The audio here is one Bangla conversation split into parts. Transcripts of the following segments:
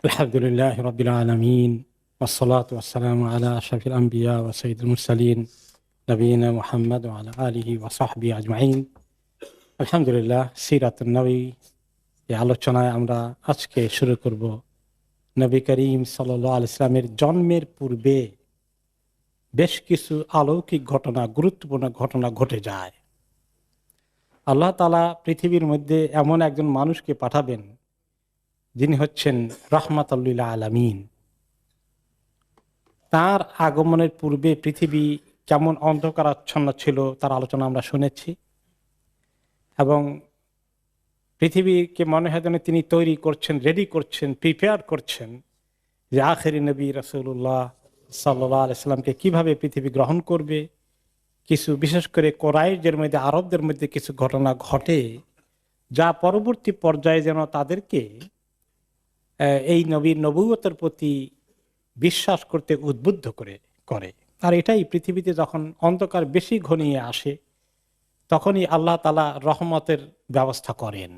আলহামদুলিল্লাহ রাব্বিল আলামিন ওয়াসসালাতু ওয়াসসালামু আলা আশরাফিল আম্বিয়া ওয়া সাইয়্যিদুল মুরসালিন নবিয়িনা মুহাম্মদ ওয়া আলা আলিহি ওয়া সাহবিহি আজমাইন। আলহামদুলিল্লাহ, সিরাতুন নবী এই আলোচনায় আমরা আজকে শুরু করব নবী করিম সাল্লাল্লাহু আলাইহি সাল্লামের জন্মের পূর্বে বেশ কিছু অলৌকিক ঘটনা, গুরুত্বপূর্ণ ঘটনা ঘটে যায়। আল্লাহ তাআলা পৃথিবীর মধ্যে এমন একজন মানুষকে পাঠাবেন যিনি হচ্ছেন রাহমাতুল লিল আলামিন। তার আগমনের পূর্বে পৃথিবী কেমন অন্ধকারাচ্ছন্ন ছিল তার আলোচনা আমরা শুনেছি, এবং পৃথিবীকে মনে হয় যেন তিনি তৈরি করছেন, রেডি করছেন, প্রিপেয়ার করছেন যে আখেরি নবী রাসূলুল্লাহ সাল্লাল্লাহু আলাইহি সাল্লামকে কিভাবে পৃথিবী গ্রহণ করবে। কিছু বিশেষ করে কোরাইশদের মধ্যে, আরবদের মধ্যে কিছু ঘটনা ঘটে যা পরবর্তী পর্যায়ে যেন তাদেরকে এই নবীর নবুয়তের প্রতি বিশ্বাস করতে উদ্বুদ্ধ করে। আর এটাই পৃথিবীতে যখন অন্ধকার বেশি ঘনিয়ে আসে তখনই আল্লাহ তাআলা রহমতের ব্যবস্থা করেন।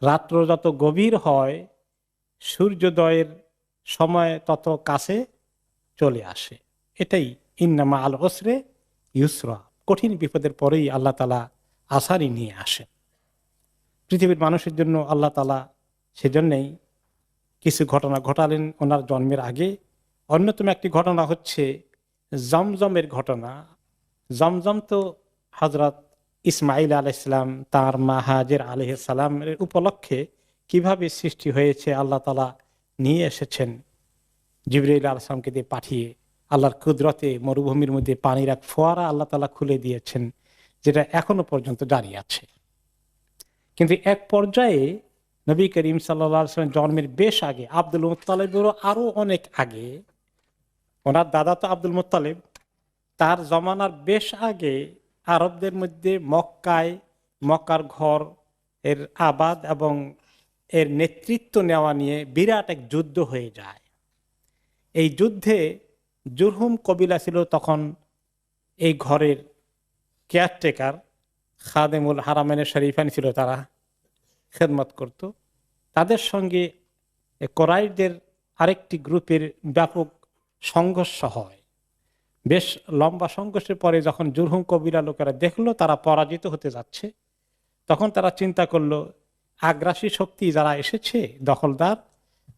রাত্র যত গভীর হয় সূর্যোদয়ের সময় তত কাছে চলে আসে। এটাই ইন্নামা আল ওসরে ইউসরা, কঠিন বিপদের পরেই আল্লাহ তাআলা আসারি নিয়ে আসেন পৃথিবীর মানুষের জন্য। আল্লাহ তাআলা সেজন্যই কিছু ঘটনা ঘটালেন ওনার জন্মের আগে। অন্যতম একটি ঘটনা হচ্ছে জমজমের ঘটনা। জমজম তো হযরত ইসমাইল আলাইহিস সালাম তার মা হাজের আলাইহিস সালামের উপলক্ষে কিভাবে সৃষ্টি হয়েছে আল্লাহ তাআলা নিয়ে এসেছেন জিবরাইল আলাইহিস সালামকে দিয়ে পাঠিয়ে। আল্লাহর কুদরতে মরুভূমির মধ্যে পানির এক ফোয়ারা আল্লাহ তাআলা খুলে দিয়েছেন, যেটা এখনো পর্যন্ত জারি আছে। কিন্তু এক পর্যায়ে নবী করিম সাল্লাল্লাহু আলাইহি ওয়াসাল্লাম জন্মের বেশ আগে, আব্দুল মুত্তালিবেরও আরো অনেক আগে, ওনার দাদা তো আব্দুল মুত্তালিব, তার জমানার বেশ আগে আরবদের মধ্যে মক্কার ঘর এর আবাদ এবং এর নেতৃত্ব নেওয়া নিয়ে বিরাট এক যুদ্ধ হয়ে যায়। এই যুদ্ধে জুরহুম কবিলা ছিল তখন এই ঘরের কেয়ারটেকার, খাদেমুল হারামাইনের শরীফানি ছিল, তারা খেদমত করত। তাদের সঙ্গে কোরাইশদের আরেকটি গ্রুপের ব্যাপক সংঘর্ষ হয়। বেশ লম্বা সংঘর্ষের পরে যখন জুরহুম কবিরা লোকেরা দেখলো তারা পরাজিত হতে যাচ্ছে, তখন তারা চিন্তা করলো আগ্রাসী শক্তি যারা এসেছে দখলদার,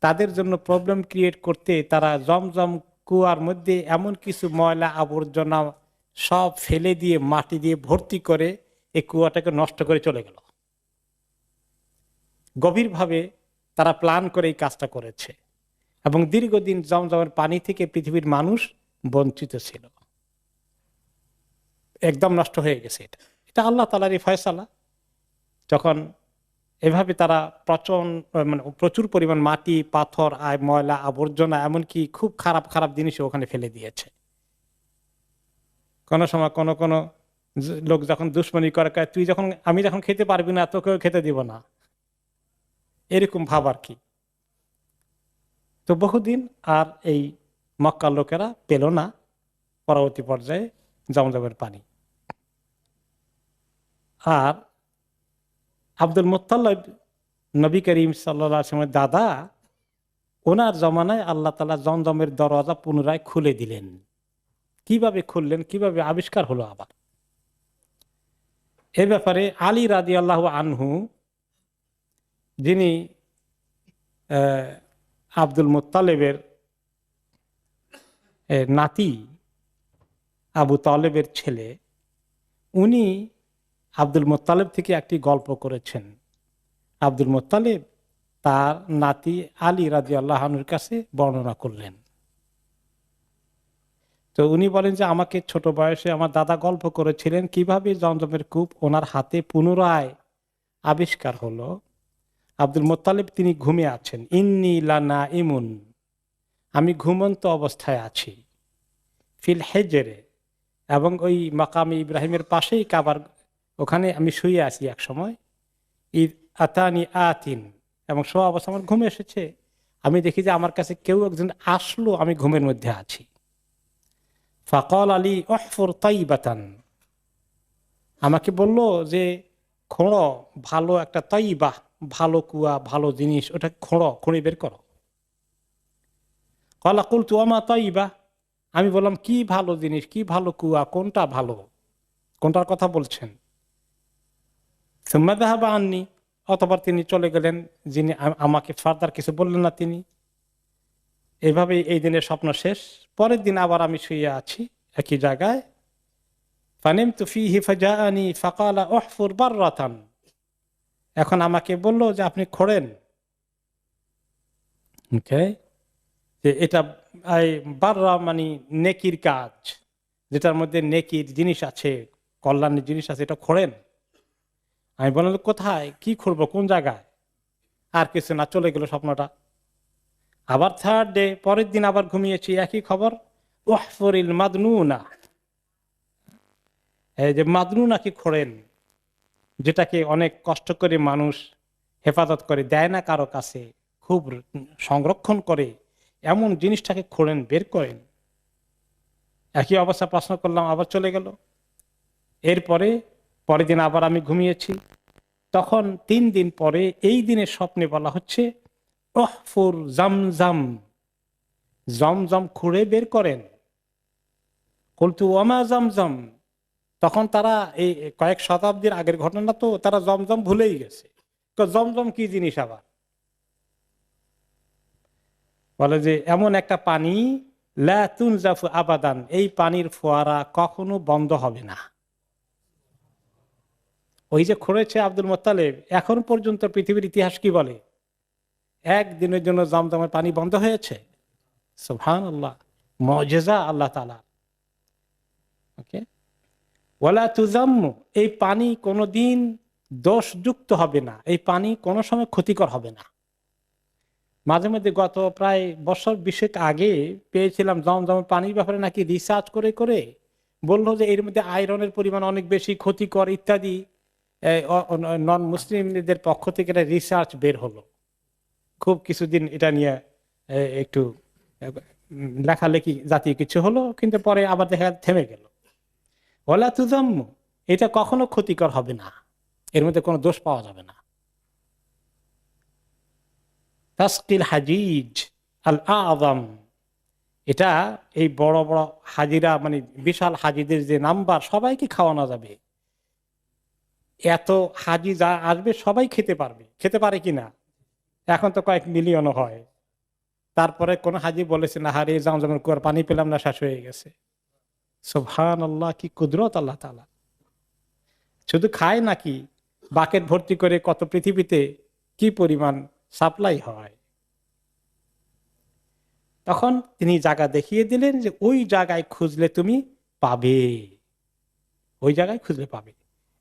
তাদের জন্য প্রবলেম ক্রিয়েট করতে তারা জমজম কুয়ার মধ্যে এমন কিছু ময়লা আবর্জনা সব ফেলে দিয়ে মাটি দিয়ে ভর্তি করে এই কুয়াটাকে নষ্ট করে চলে গেল। গভীরভাবে তারা প্ল্যান করে এই কাজটা করেছে, এবং দীর্ঘদিন জমজমের পানি থেকে পৃথিবীর মানুষ বঞ্চিত ছিল, একদম নষ্ট হয়ে গেছে। এটা আল্লাহ তাআলারই ফয়সালা। যখন এভাবে তারা প্রচুর পরিমাণ মাটি, পাথর, ময়লা আবর্জনা, এমনকি খুব খারাপ খারাপ জিনিসও ওখানে ফেলে দিয়েছে। কোনো সময় কোনো লোক যখন দুশ্মনী করে, আমি যখন খেতে পারবি না তোকেও খেতে দিব না, এরকম ভাব আর কি। তো বহুদিন আর এই মক্কার লোকেরা পেল না পরবর্তী পর্যায়ে জমজমের পানি। আর আব্দুল মুত্তালিব, নবী করিম সাল্লাল্লাহু আলাইহি ওয়াসাল্লামের দাদা, ওনার জমানায় আল্লাহ তাআলা জমজমের দরওয়াজা পুনরায় খুলে দিলেন। কিভাবে খুললেন, কিভাবে আবিষ্কার হলো আবার, এ ব্যাপারে আলী রাদিয়াল্লাহু আনহু, যিনি আব্দুল মুত্তালিবের নাতি, আবু তালেবের ছেলে, উনি আব্দুল মুত্তালিব থেকে একটি গল্প করেছেন। আব্দুল মুত্তালিব তার নাতি আলী রাদিয়াল্লাহু আনহুর কাছে বর্ণনা করলেন। তো উনি বলেন যে আমাকে ছোট বয়সে আমার দাদা গল্প করেছিলেন কিভাবে জমজমের কূপ ওনার হাতে পুনরায় আবিষ্কার হলো। আব্দুল মুত্তালিব তিনি ঘুমিয়ে আছেন, ইন্নী লানা ইমুন, আমি ঘুমন্ত অবস্থায় আছি, ফিল হেজরে, এবং ওই মাকামে ইব্রাহিমের পাশেই কাবার ওখানে আমি শুয়ে আছি এক সময়। ঈদ আতানি আতিন, এবং শোয়া অবস্থা আমার ঘুম এসেছে, আমি দেখি যে আমার কাছে কেউ একজন আসলো, আমি ঘুমের মধ্যে আছি। ফাকাল আলী অহফুর তাইবাতান, আমাকে বলল যে খোঁড়ো ভালো একটা তাইবাহ, ভালো কুয়া, ভালো জিনিস, ওটা খুঁড়ে বের করো। কলা কুলতু ওমা তাইবা, আমি বললাম কি ভালো জিনিস, কি ভালো কুয়া, কোনটা ভালো, কোনটার কথা বলছেন? সুম্মা যাহাবা আননি, অতঃপর তিনি চলে গেলেন, যিনি আমাকে ফার্দার কিছু বললেন না তিনি। এইভাবে এই দিনের স্বপ্ন শেষ। পরের দিন আবার আমি শুয়ে আছি একই জায়গায়। ফানিমতু ফীহি ফাজাআনি ফাকালা উহফুর বাররাতান, এখন আমাকে বলল যে আপনি খোঁড়েন। ওকে, যে এটা বাররা মানে নেকির কাজ, যেটার মধ্যে নেকির জিনিস আছে, কল্যাণের জিনিস আছে, এটা খোঁড়েন। আমি বললাম কোথায়, কি খুঁড়বো, কোন জায়গায়? আর কিছু না, চলে গেল স্বপ্নটা। আবার থার্ড ডে, পরের দিন আবার ঘুমিয়েছি, একই খবর। ওয়াহফুরিল মাদনুনা, এই যে মাদনুনাকে খোঁড়েন, যেটাকে অনেক কষ্ট করে মানুষ হেফাজত করে দেয় না কারো কাছে, খুব সংরক্ষণ করে, এমন জিনিসটাকে খোঁড়েন, বের করেন। একই অবস্থা, প্রশ্ন করলাম, আবার চলে গেল। এরপরে পরের দিন আবার আমি ঘুমিয়েছি। তখন 3 দিন পরে এই দিনের স্বপ্নে বলা হচ্ছে ওহফুর জামজাম, জমজম খুঁড়ে বের করেন। কুলতু ওমা জমজম, তখন তারা এই কয়েক শতাব্দীর আগের ঘটনা, তো তারা জমজম ভুলেই গেছে। জমজম কি জিনিস আবার? বলে যে এমন একটা পানি, লা তুনজাফু আবাদান, এই পানির ফোয়ারা কখনো বন্ধ হবে না। ওই যে খুঁড়েছে আব্দুল মোত্তালেব, এখন পর্যন্ত পৃথিবীর ইতিহাস কি বলে? একদিনের জন্য জমজমের পানি বন্ধ হয়েছে? সুবহানাল্লাহ, মুজিজা আল্লাহ তাআলা। ওকে, ওয়ালা তুজাম্মু, এই পানি কোনোদিন দোষযুক্ত হবে না, এই পানি কোনো সময় ক্ষতিকর হবে না। মাঝে মধ্যে গত প্রায় বছর 20 আগে পেয়েছিলাম জমজমের পানির ব্যাপারে নাকি রিসার্চ করে করে বললো যে এর মধ্যে আয়রনের পরিমাণ অনেক বেশি, ক্ষতিকর ইত্যাদি। নন মুসলিমদের পক্ষ থেকে এটা রিসার্চ বের হলো। খুব কিছুদিন এটা নিয়ে একটু লেখালেখি জাতীয় কিছু হলো, কিন্তু পরে আবার দেখা থেমে গেল। ওয়ালা তুজাম্মু, এটা কখনো ক্ষতিকর হবে না, এর মধ্যে কোনো দোষ পাওয়া যাবে না। তাসকিল হাজিজ আল আযম, এটা এই বড় বড় হাজিরা, মানে বিশাল হাজিদের যে নাম্বার, সবাইকে খাওয়ানো যাবে। এত হাজি যা আসবে সবাই খেতে পারবে, খেতে পারে কিনা? এখন তো কয়েক মিলিয়নও হয়। তারপরে কোন হাজি বলেছে না, হারে জমজমের কুয়ার পানি পেলাম না, শেষ হয়ে গেছে। সুবহানাল্লাহ, কি কুদরত আল্লাহ তাআলা। শুধু খায় নাকি, বাকেট ভর্তি করে কত পৃথিবীতে কি পরিমাণ সাপ্লাই হয়। তখন তিনি জায়গা দেখিয়ে দিলেন যে ওই জায়গায় খুঁজলে তুমি পাবে, ওই জায়গায় খুঁজলে পাবে।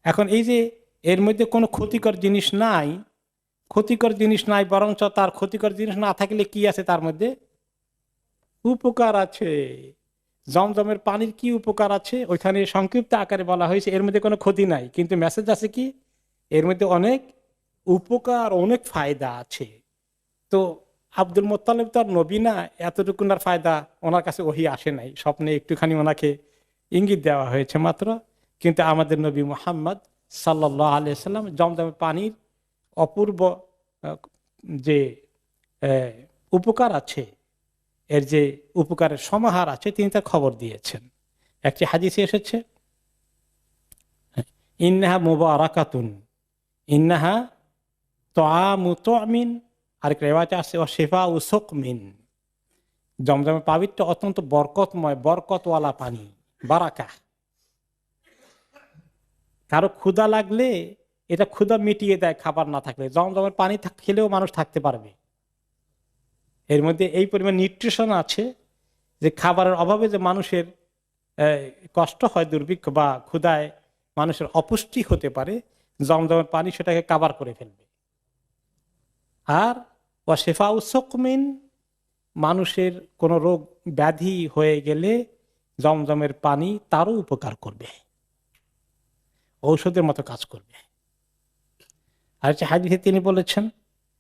এখন এই যে এর মধ্যে কোনো ক্ষতিকর জিনিস নাই, ক্ষতিকর জিনিস নাই, বরঞ্চ তার ক্ষতিকর জিনিস না থাকলে কি আছে তার মধ্যে? উপকার আছে। জমজমের পানির কি উপকার আছে ওইখানে সংক্ষিপ্ত আকারে বলা হয়েছে, এর মধ্যে কোনো ক্ষতি নাই, কিন্তু মেসেজ আছে কি, এর মধ্যে অনেক উপকার, অনেক ফায়দা আছে। তো আব্দুল মোত্তালেব তো আর নবী না, এতটুকুনার ফায়দা ওনার কাছে ওহি আসে নাই, স্বপ্নে একটুখানি ওনাকে ইঙ্গিত দেওয়া হয়েছে মাত্র। কিন্তু আমাদের নবী মুহাম্মদ সাল্লাল্লাহু আলাইহি সাল্লাম জমজমের পানির অপূর্ব যে উপকার আছে, এর যে উপকারের সমাহার আছে, তিনি তার খবর দিয়েছেন। একটি হাদিসে এসেছে ইন্নাহা মুবারাকাতুন, ইন্নাহা তুআমু তুমিন, আরেক রিওয়ায়াতে আছে ওয়া শিফাউ সুকমিন, জমজমের পানিটা অত্যন্ত বরকতময়, বরকতওয়ালা পানি, বারাকা। কারো ক্ষুধা লাগলে এটা ক্ষুধা মিটিয়ে দেয়, খাবার না থাকলে। জমজমের পানি খেলেও মানুষ থাকতে পারবে। এর মধ্যে এই পরিমাণ নিউট্রিশন আছে যে খাবারের অভাবে যে মানুষের কষ্ট হয়, দুর্ভিক্ষ বা ক্ষুধায় মানুষের অপুষ্টি হতে পারে, জমজমের পানি সেটাকে কাভার করে ফেলবে। আর ওয়া শিফাউ সুকমিন, মানুষের কোনো রোগ ব্যাধি হয়ে গেলে জমজমের পানি তারও উপকার করবে, ঔষধের মতো কাজ করবে। আর হাদিসে তিনি বলেছেন,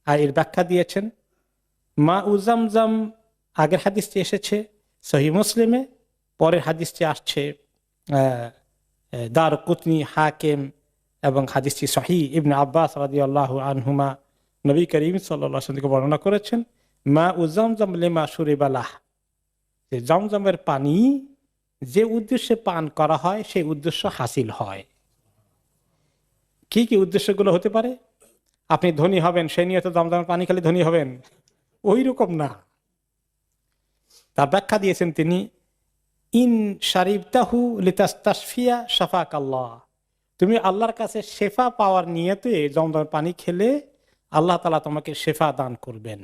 আর এর ব্যাখ্যা দিয়েছেন, মা উজামজাম, আগের হাদিসটি এসেছে সহিহ মুসলিমে, পরের হাদিসটি আসছে দারকুতনি, হাকিম, এবং হাদিসটি সহিহ ইবনে আব্বাস রাদিয়াল্লাহু আনহুমা নবী করিম সাল্লাল্লাহু আলাইহি ওয়াসাল্লাম বর্ণনা করেছেন, মা উ জামজাম লিমা শুরিবালাহ, যে জমজমের পানি যে উদ্দেশ্যে পান করা হয় সেই উদ্দেশ্য হাসিল হয়। কি কি উদ্দেশ্যগুলো হতে পারে? আপনি ধনী হবেন সেই নিয়ে তো জমজমের পানি খেলে ধনী হবেন, ওই রকম না। তার ব্যাখ্যা দিয়েছেন তিনি, ইন শারিবতাহু লিতাস্তাশফিয়া শাফাক আল্লাহ, তুমি আল্লাহর কাছে শেফা পাওয়ার নিয়তে জমজমের পানি খেলে আল্লাহ তাআলা তোমাকে শেফা দান করবেন,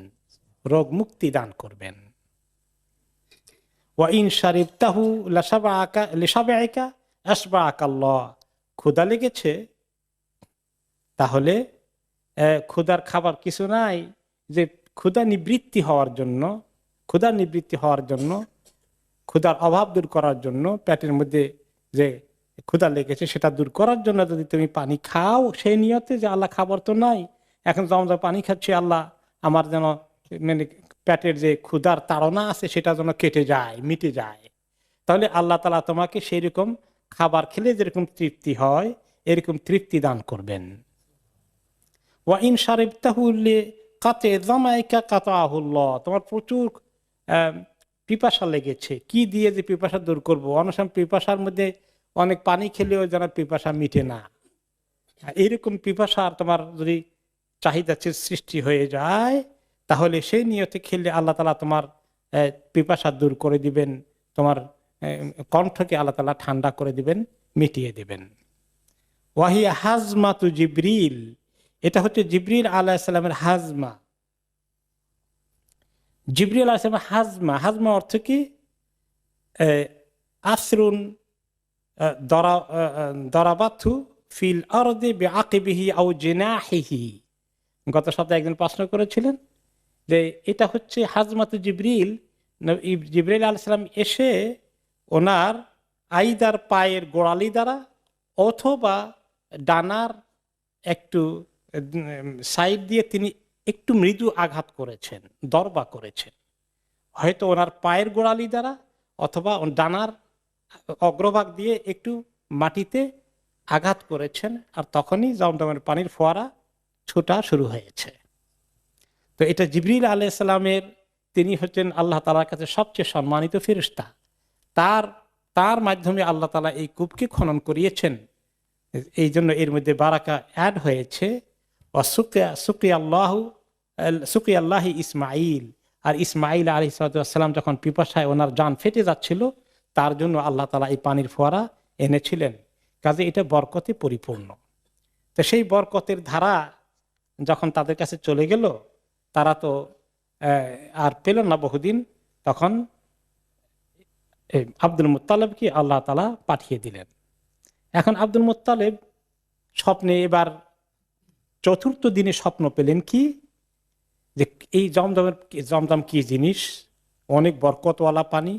রোগ মুক্তি দান করবেন। ওয়া ইন শারিবতাহু লাশাবাআকা লিশাবাইকা আশবাআকা আল্লাহ, ক্ষুধা লেগেছে তাহলে ক্ষুধার খাবার কিছু নাই, যে ক্ষুধা নিবৃত্তি হওয়ার জন্য, ক্ষুধার অভাব দূর করার জন্য, পেটের মধ্যে যে ক্ষুধা লেগেছে সেটা দূর করার জন্য যদি তুমি পানি খাও সেই নিয়তে যে আল্লাহ খাবার তো নাই, এখন জমজম পানি খাচ্ছি, আল্লাহ আমার যেন মানে পেটের যে ক্ষুধার তাড়না আছে সেটা যেন কেটে যায়, মিটে যায়, তাহলে আল্লাহ তাআলা তোমাকে সেই রকম খাবার খেলে যেরকম তৃপ্তি হয় এরকম তৃপ্তি দান করবেন। ওয়া ইন শারিবতাহু লিকাতি যামাইকা কাতাহুল্লাহ, তোমার প্রচুর পিপাসা লেগেছে, কি দিয়ে যে পিপাসা দূর করবো, অনেক সময় পিপাসার মধ্যে অনেক পানি খেলেও যেন পিপাসা মিটে না, এইরকম পিপাসার তোমার যদি চাহিদা সৃষ্টি হয়ে যায় তাহলে সেই নিয়তে খেলে আল্লাহ তাআলা তোমার পিপাসা দূর করে দিবেন, তোমার কণ্ঠকে আল্লাহ তাআলা ঠান্ডা করে দিবেন, মিটিয়ে দিবেন। ওয়াহিয়া হাজমাতু জিবরিল, এটা হচ্ছে জিবরিল আলাইহিস সালামের হাজমা। জিবরিল আলাইহিস সালামের হাজমা, হাজমা অর্থ কি? আসরুন দরাবাতু ফিল আরদি বিআকিবিহি আও জিনাহিহি। গত সপ্তাহে একজন প্রশ্ন করেছিলেন যে এটা হচ্ছে হাজমাতু জিবরিল, জিবরিল আলাইহিস সালাম এসে ওনার আইদার পায়ের গোড়ালি দ্বারা অথবা ডানার একটু সাইড দিয়ে তিনি একটু মৃদু আঘাত করেছেন, দরবা করেছেন, হয়তো ওনার পায়ের গোড়ালি দ্বারা অথবা ডানার অগ্রভাগ দিয়ে একটু মাটিতে আঘাত করেছেন, আর তখনই জমজমের পানির ফোয়ারা ছোটা শুরু হয়েছে। তো এটা জিবরিল আলাইহিস সালামের, তিনি হচ্ছেন আল্লাহ তাআলার কাছে সবচেয়ে সম্মানিত ফেরেশতা, তার মাধ্যমে আল্লাহ তাআলা এই কূপকে খনন করিয়েছেন, এই জন্য এর মধ্যে বারাকা অ্যাড হয়েছে। সুকি আল্লাহি ইসমাইল, আর ইসমাইল আলাইহিস সালাম যখন পিপাসায় ওনার জান ফেটে যাচ্ছিল তার জন্য আল্লাহ তাআলা এই পানির ফোয়ারা এনেছিলেন, কাজে এটা বরকতে পরিপূর্ণ। তো সেই বরকতের ধারা যখন তাদের কাছে চলে গেল, তারা তো আর পেল না বহুদিন, তখন আব্দুল মুত্তালিবকে আল্লাহ তাআলা পাঠিয়ে দিলেন। এখন আব্দুল মুত্তালিব স্বপ্নে এবার চতুর্থ দিনে স্বপ্ন পেলেন কি, যে এই জমজম কি জিনিস, অনেক বরকতওয়ালা পানি,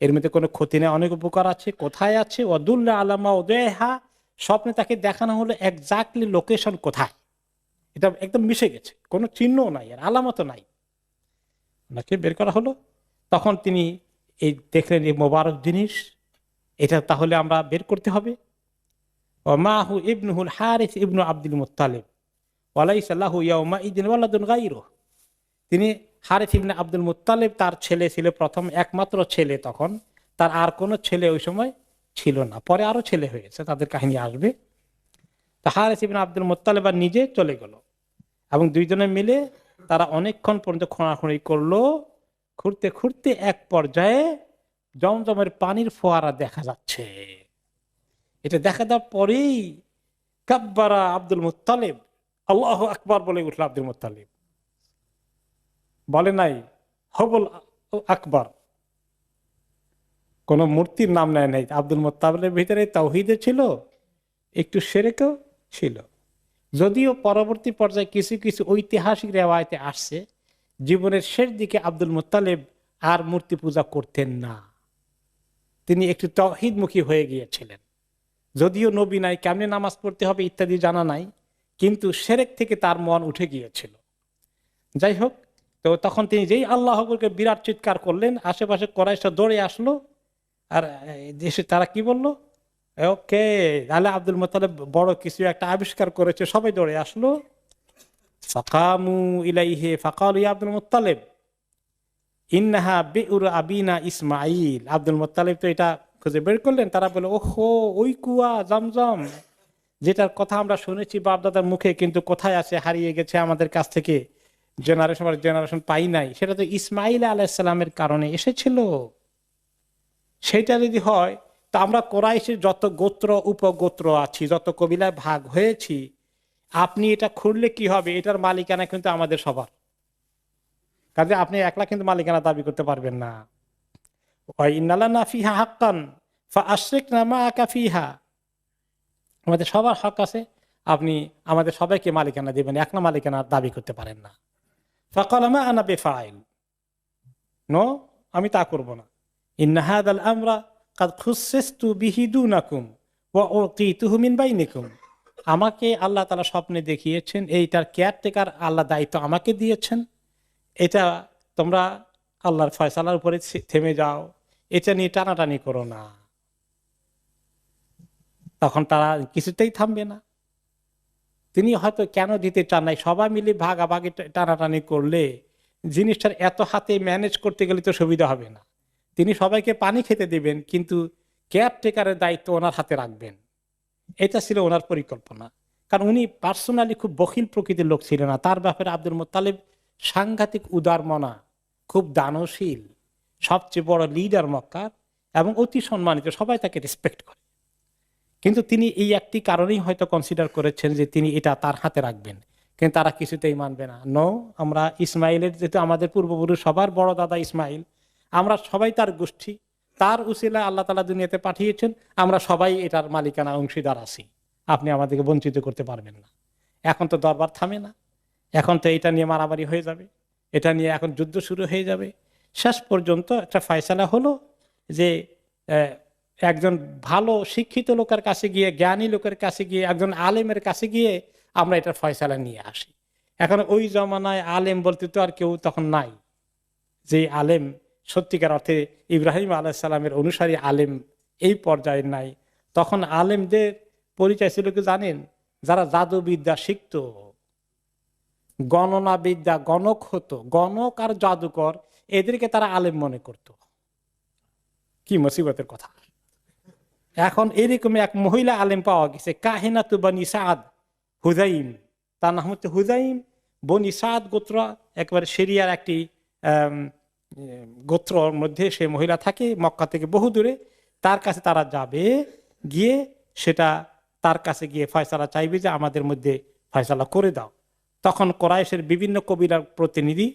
এর মধ্যে কোনো ক্ষতি নেই, অনেক উপকার আছে, কোথায় আছে? ওয়াদুল্লা আলামা ওদেহা, স্বপ্নে তাকে দেখানো হলো এক্স্যাক্টলি লোকেশন কোথায়, এটা একদম মিশে গেছে, কোনো চিহ্নও নাই, আর আলামতও নাই, ওনাকে বের করা হলো। তখন তিনি এই দেখলেন এই মোবারক জিনিস, এটা তাহলে আমরা বের করতে হবে। মাহু ইবনুল হারিস ইবনু আব্দুল মুত্তালিব ওয়ালাইসা লাহু ইয়াউমা ইদিন ওয়ালাদুন গায়রুহু, তিনি হারিস ইবনে আব্দুল মুত্তালিব, তার ছেলে ছিল প্রথম একমাত্র ছেলে, তখন তার আর কোনো ছেলে ওই সময় ছিল না, পরে আরো ছেলে হয়েছে, তাদের কাহিনী আসবে। তা হারিস ইবনে আব্দুল মুত্তালিব আর নিজে চলে গেল, এবং দুইজনে মিলে তারা অনেকক্ষণ পর্যন্ত খোঁড়াখুঁড়ি করলো, খুঁড়তে খুঁড়তে এক পর্যায়ে জমজমের পানির ফোয়ারা দেখা যাচ্ছে। এটা দেখা দেওয়ার পরেই কাব্বারা আব্দুল মুত্তালিব, আল্লাহু আকবার বলে উঠল আব্দুল মুত্তালিব, বলে নাই হবল আকবার, কোন মূর্তির নাম নেয় নাই। আব্দুল মুত্তালিবের ভিতরে তাওহীদে ছিল, একটু শিরকও ছিল, যদিও পরবর্তী পর্যায়ে কিছু কিছু ঐতিহাসিক রেওয়ায়েতে আসছে জীবনের শেষ দিকে আব্দুল মুত্তালিব আর মূর্তি পূজা করতেন না, তিনি একটু তাওহীদমুখী হয়ে গিয়েছিলেন, যদিও নবী নাই, কেমনে নামাজ পড়তে হবে ইত্যাদি জানা নাই, কিন্তু শিরক থেকে তার মন উঠে গিয়েছিল। যাই হোক, তো তখন তিনি যেই আল্লাহ আকবরকে বিরাট চিৎকার করলেন, আশেপাশে কুরাইশরা দৌড়ে আসলো, আর দেশে তারা কি বললো, ওকে তাহলে আব্দুল মুত্তালিব বড় কিছু একটা আবিষ্কার করেছে, সবাই দৌড়ে আসলো। ফাকামু ইলাইহি ফাকালু ইয়া Abdul Muttalib ইন্নাহা বিউর আবিনা Ismail. Abdul Muttalib তো এটা খুঁজে বের করলেন। তারা বলে, ওহো, ওই কুয়া জমজম যেটার কথা আমরা শুনেছি বাপদাদার মুখে, কিন্তু কোথায় আছে, হারিয়ে গেছে আমাদের কাছ থেকে, জেনারেশন জেনারেশন পাই নাই, সেটা তো ইসমাইল আলাইহিসসালামের কারণে এসেছিল। সেটা যদি হয়, তা আমরা কোরাইশের যত গোত্র উপগোত্র আছি, যত কবিলায় ভাগ হয়েছি, আপনি এটা খুঁড়লে কি হবে? এটার মালিকানা কিন্তু আমাদের সবার। কাজে আপনি একলা কিন্তু মালিকানা দাবি করতে পারবেন না। ইন্নালানা ফিহা হাক্কান ফাআশরিকনা মাআকা ফিহা, আমাদের সবার হক আছে, আপনি আমাদের সবাইকে মালিকানা দিবেন, একলা মালিকানা দাবি করতে পারেন না। ফাকালা মা আনা বিফাইল, নো, আমি তা করব না। ইন্না হাযাল আমরা কাদ খুসসিসতু বিহি দুনাকুম ওয়া উতিতুহু মিন বাইনিকুম, আমাকে আল্লাহ তাআলা স্বপ্নে দেখিয়েছেন, এইটার কেয়ারটেকার আল্লাহ দায়িত্ব আমাকে দিয়েছেন, এটা তোমরা আল্লাহর ফয়সালার উপরে থেমে যাও, এটা নিয়ে টানাটানি করো না। তখন তারা কিছুতেই থামবে না। তিনি হয়তো কেন দিতে চান নাই, সবাই মিলে ভাগাভাগি টানাটানি করলে জিনিসটার এত হাতে ম্যানেজ করতে গেলে তো সুবিধা হবে না। তিনি সবাইকে পানি খেতে দিবেন, কিন্তু কেয়ারটেকারের দায়িত্ব ওনার হাতে রাখবেন, এটা ছিল ওনার পরিকল্পনা। কারণ উনি পার্সোনালি খুব বখিল প্রকৃতির লোক ছিলেন না। তার ব্যাপারে আব্দুল মুত্তালিব সাংঘাতিক উদারমনা, খুব দানশীল, সবচেয়ে বড় লিডার মক্কার, এবং অতি সম্মানিত, সবাই তাকে রেসপেক্ট করে। কিন্তু তিনি এই একটি কারণেই হয়তো কনসিডার করেছেন যে তিনি এটা তার হাতে রাখবেন, কিন্তু তারা কিছুতেই মানবে না। নো, আমরা ইসমাইলের, যেহেতু আমাদের পূর্বপুরুষ সবার বড় দাদা ইসমাইল, আমরা সবাই তার গোষ্ঠী, তার উসিলায় আল্লাহ তাআলা দুনিয়াতে পাঠিয়েছেন, আমরা সবাই এটার মালিকানা অংশীদার আছি, আপনি আমাদেরকে বঞ্চিত করতে পারবেন না। এখন তো দরবার থামে না, এখন তো এটা নিয়ে মারামারি হয়ে যাবে, এটা নিয়ে এখন যুদ্ধ শুরু হয়ে যাবে। শেষ পর্যন্ত একটা ফয়সালা হলো যে একজন ভালো শিক্ষিত লোকের কাছে গিয়ে, জ্ঞানী লোকের কাছে গিয়ে, একজন আলেমের কাছে গিয়ে আমরা এটার ফয়সালা নিয়ে আসি। এখন ওই জমানায় আলেম বলতে তো আর কেউ তখন নাই, যে আলেম সত্যিকার অর্থে ইব্রাহিম আলাইহিস সালামের অনুসারী আলেম এই পর্যায়ে নাই। তখন আলেমদের পরিচয় ছিল কি জানেন? যারা জাদুবিদ্যা শিখত, গণনা বিদ্যা, গণক হতো, গণক আর জাদুকর, এদেরকে তারা আলেম মনে করত। কি মুসিবতের কথা! এখন এরকম এক মহিলা আলেম পাওয়া গেছে, কাহিনাতু বনি সাদ হুজাইম, তার নাম হচ্ছে হুজাইম। বনি সাদ গোত্র, একবারে সিরিয়ার একটি গোত্রর মধ্যে সে মহিলা থাকে, মক্কা থেকে বহু দূরে। তার কাছে তারা যাবে, গিয়ে সেটা তার কাছে গিয়ে ফয়সালা চাইবে যে আমাদের মধ্যে ফয়সালা করে দাও। তখন কোরাইশের বিভিন্ন কবিলার প্রতিনিধি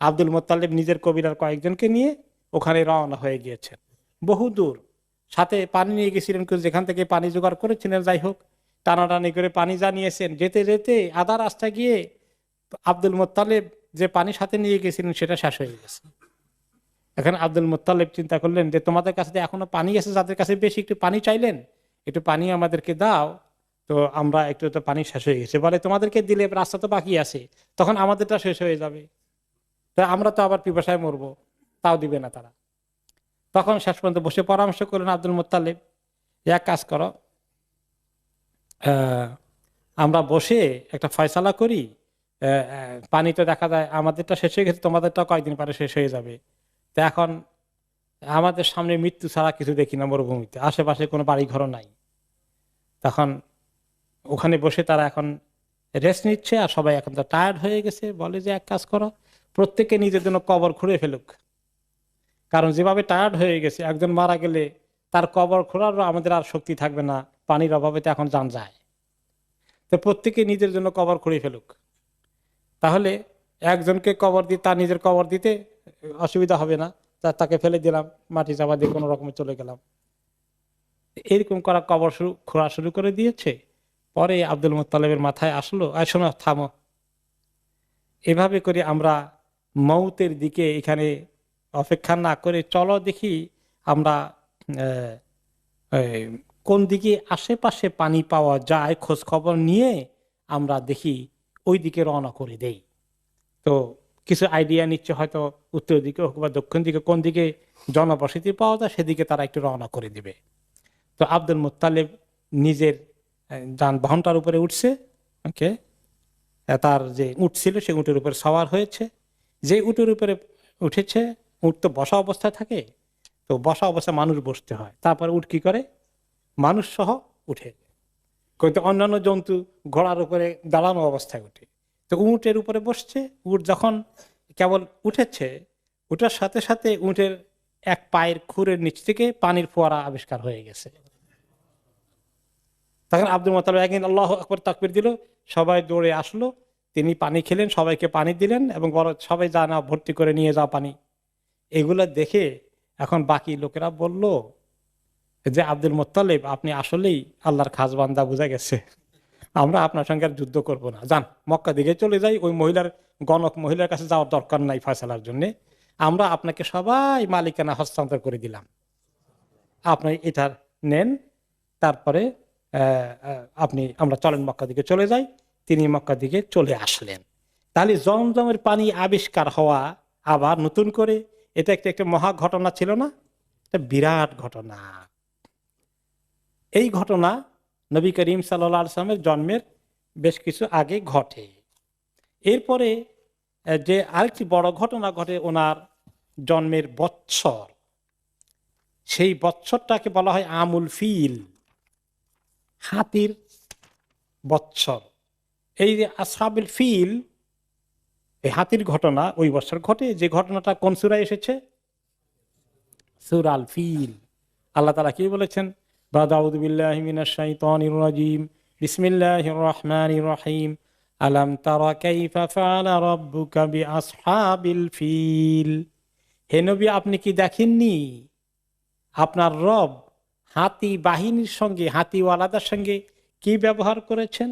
আব্দুল মুত্তালিব নিজের কবিলার কয়েকজনকে নিয়ে ওখানে রওনা হয়ে গিয়েছেন, বহু দূর। সাথে পানি নিয়ে গেছিলেন, যেখান থেকে পানি জোগাড় করেছিলেন। যাই হোক, টানাটানি করে পানি জানিয়েছেন। যেতে যেতে আধা রাস্তা গিয়ে আব্দুল মুত্তালিব যে পানি সাথে নিয়ে গেছিলেন সেটা শেষ হয়ে গেছে। এখন আব্দুল মুত্তালিব চিন্তা করলেন যে তোমাদের কাছে এখনো পানি আছে, যাদের কাছে বেশি, একটু পানি চাইলেন, একটু পানি আমাদেরকে দাও। তো আমরা একটু তো পানি শেষ হয়ে গেছে, বলে তোমাদেরকে দিলে রাস্তা তো বাকি আছে, তখন আমাদেরটা শেষ হয়ে যাবে, তা আমরা তো আবার পিপাসায় মরবো, তাও দিবে না তারা। তখন শেষ পর্যন্ত বসে পরামর্শ করলেন আব্দুল মুত্তালিব, এক কাজ করো, আমরা বসে একটা ফয়সালা করি, পানি তো দেখা যায় আমাদেরটা শেষ হয়ে গেছে, তোমাদেরটা কয়েকদিন পরে শেষ হয়ে যাবে। তো এখন আমাদের সামনে মৃত্যু ছাড়া কিছু দেখি না, মরুভূমিতে আশেপাশে কোনো বাড়ি ঘর নাই। তখন ওখানে বসে তারা এখন রেস্ট নিচ্ছে, আর সবাই এখন তো টায়ার্ড হয়ে গেছে। বলে যে এক কাজ করো, প্রত্যেকে নিজের জন্য কবর খুঁড়ে ফেলুক, কারণ যেভাবে টায়ার্ড হয়ে গেছে, একজন মারা গেলে তার কবর খোঁড়ারও আমাদের আর শক্তি থাকবে না, পানির অভাবে তো এখন জান যায়। তো প্রত্যেকে নিজের জন্য কবর খুঁড়ে ফেলুক, তাহলে একজনকে কবর দিয়ে তার নিজের কবর দিতে অসুবিধা হবে না, তাকে ফেলে দিলাম, মাটি চাপা দিয়ে কোনো রকমে চলে গেলাম। এরকম করা কবর খোঁড়া শুরু করে দিয়েছে। পরে আব্দুল মুত্তালিবের মাথায় আসলো, শোনো, থামো, এভাবে করে আমরা মৌতের দিকে এখানে অপেক্ষা না করে চলো দেখি আমরা কোন দিকে আশেপাশে পানি পাওয়া যায় খোঁজ খবর নিয়ে আমরা দেখি ওই দিকে রওনা করে দেই। তো কিছু আইডিয়া নিচ্ছে, হয়তো উত্তর দিকে হোক বা দক্ষিণ দিকে, কোন দিকে জনবসতি পাওয়া যায় সেদিকে তারা একটু রওনা করে দিবে। তো আব্দুল মুত্তালিব নিজের যানবাহনটার উপরে উঠছে, ওকে, তার যে উট ছিল সে উটের উপরে সওয়ার হয়েছে। যে উটের উপরে উঠেছে, উট তো বসা অবস্থায় থাকে, তো বসা অবস্থায় মানুষ বসতে হয়, তারপরে উট কি করে মানুষ সহ উঠে। কিন্তু অন্যান্য জন্তু ঘোড়ার উপরে দাঁড়ানো অবস্থায় উঠে, তো উটের উপরে বসছে। উট যখন কেবল উঠেছে, উঠার সাথে সাথে উটের এক পায়ের খুরের নিচ থেকে পানির ফোয়ারা আবিষ্কার হয়ে গেছে। তখন আব্দুল মোত্তালিব একদিন আল্লাহু আকবার তাকবীর দিল, সবাই দৌড়ে আসলো, তিনি পানি খেলেন, সবাইকে পানি দিলেন এবং বড় সবাই যা না ভর্তি করে নিয়ে যাও পানি। এগুলো দেখে এখন বাকি লোকেরা বলল যে আব্দুল মোত্তালিব আপনি আসলেই আল্লাহর খাস বান্দা, বোঝা গেছে, আমরা আপনার সঙ্গে আর যুদ্ধ করব না, যান মক্কা দিকে চলে যাই, ওই মহিলার গণক মহিলার কাছে যাওয়ার দরকার নাই ফয়সালার জন্য, আমরা আপনাকে সবাই মালিকানা হস্তান্তর করে দিলাম, আপনি এটা নেন, তারপরে আমরা চলেন মক্কা দিকে চলে যাই। তিনি মক্কা দিকে চলে আসলেন। তাহলে জমজমের পানি আবিষ্কার হওয়া আবার নতুন করে, এটা একটা মহা ঘটনা ছিল না? একটা বিরাট ঘটনা। এই ঘটনা নবী করিম সাল্লাল্লাহু আলাইহি ওয়াসাল্লামের জন্মের বেশ কিছু আগে ঘটে। এরপরে যে আরেকটি বড় ঘটনা ঘটে ওনার জন্মের বৎসর, সেই বৎসরটাকে বলা হয় আমুল ফিল, হাতির বৎসর। এই যে আসহাবুল ফিল, এই হাতির ঘটনা ওই বছর ঘটে, যে ঘটনাটা কোন সূরায় এসেছে? সূরা আল ফিল। আল্লাহ তাআলা কি বলেছেন? বাদাউযু বিল্লাহি মিনাশ শাইতানির রাজীম, বিসমিল্লাহির রহমানির রহিম, আলাম তারা কাইফা ফাআলা রাব্বুকা বিআসহাবিল ফিল। হে নবী, আপনি কি দেখেননি আপনার রব হাতি বাহিনীর সঙ্গে, হাতিওয়ালাদের সঙ্গে কি ব্যবহার করেছেন?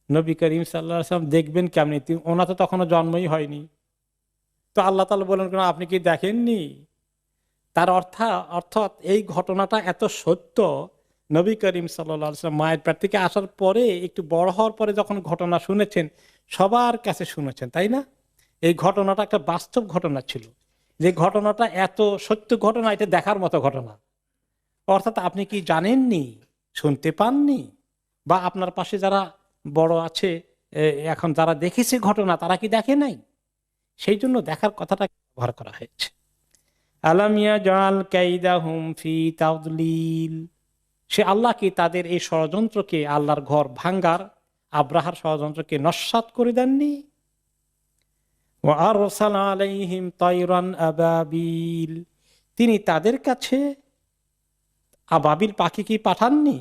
নবী করিম সাল্লাল্লাহু আলাইহি ওয়াসাল্লাম দেখবেন কেমনি? ওনা তো তখনও জন্মই হয়নি। তো আল্লাহ তাআলা বলেন কেন আপনি কি দেখেননি? তার অর্থাৎ এই ঘটনাটা এত সত্য, নবী করিম সাল্লাল্লাহু আলাইহি ওয়াসাল্লাম মায়ের পেট থেকে আসার পরে, একটু বড় হওয়ার পরে যখন ঘটনা শুনেছেন, সবার কাছে শুনেছেন, তাই না? এই ঘটনাটা একটা বাস্তব ঘটনা ছিল। যে ঘটনাটা এত সত্য ঘটনা, এটা দেখার মতো ঘটনা। অর্থাৎ আপনি কি জানেননি, শুনতে পাননি, বা আপনার পাশে যারা বড় আছে এখন যারা দেখেছে ঘটনা, তারা কি দেখে নাই? সেই জন্য দেখার কথাটা ব্যবহার করা হয়েছে। আলাম ইয়াজআল কাইদাহুম ফি তাদলিল। সে আল্লাহ কি তাদের এই ষড়যন্ত্রকে, আল্লাহর ঘর ভাঙ্গার আব্রাহার ষড়যন্ত্রকে নস্যাৎ করে দেননি? ওয়া আরসালা আলাইহিম তায়রান আবাবিল। তিনি তাদের কাছে আবাবিল পাখি কি পাঠাননি?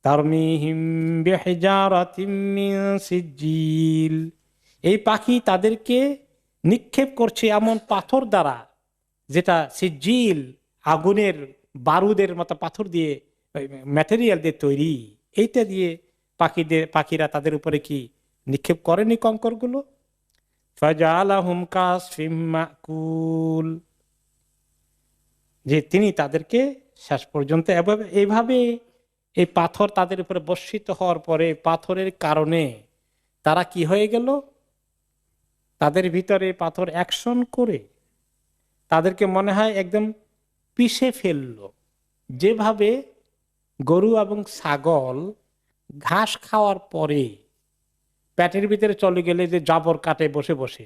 তারমিহিম বিহিজারাতিম মিন সিজিল। এই পাখি তাদেরকে নিক্ষেপ করছে এমন পাথর দ্বারা, যেটা সিজিল, আগুনের বারুদের মতো পাথর দিয়ে, ম্যাটেরিয়াল দিয়ে তৈরি। এইটা দিয়ে পাখিরা তাদের উপরে কি নিক্ষেপ করেনি কঙ্করগুলো? ফাজআলাহুম কাসফিম মাকুল। যে তিনি তাদেরকে শেষ পর্যন্ত এইভাবে এই পাথর তাদের উপরে বর্ষিত হওয়ার পরে, পাথরের কারণে তারা কি হয়ে গেল? তাদের ভিতরে পাথর অ্যাকশন করে তাদেরকে মনে হয় একদম পিষে ফেললো। যেভাবে গরু এবং ছাগল ঘাস খাওয়ার পরে পেটের ভিতরে চলে গেলে যে জাবর কাটে বসে বসে,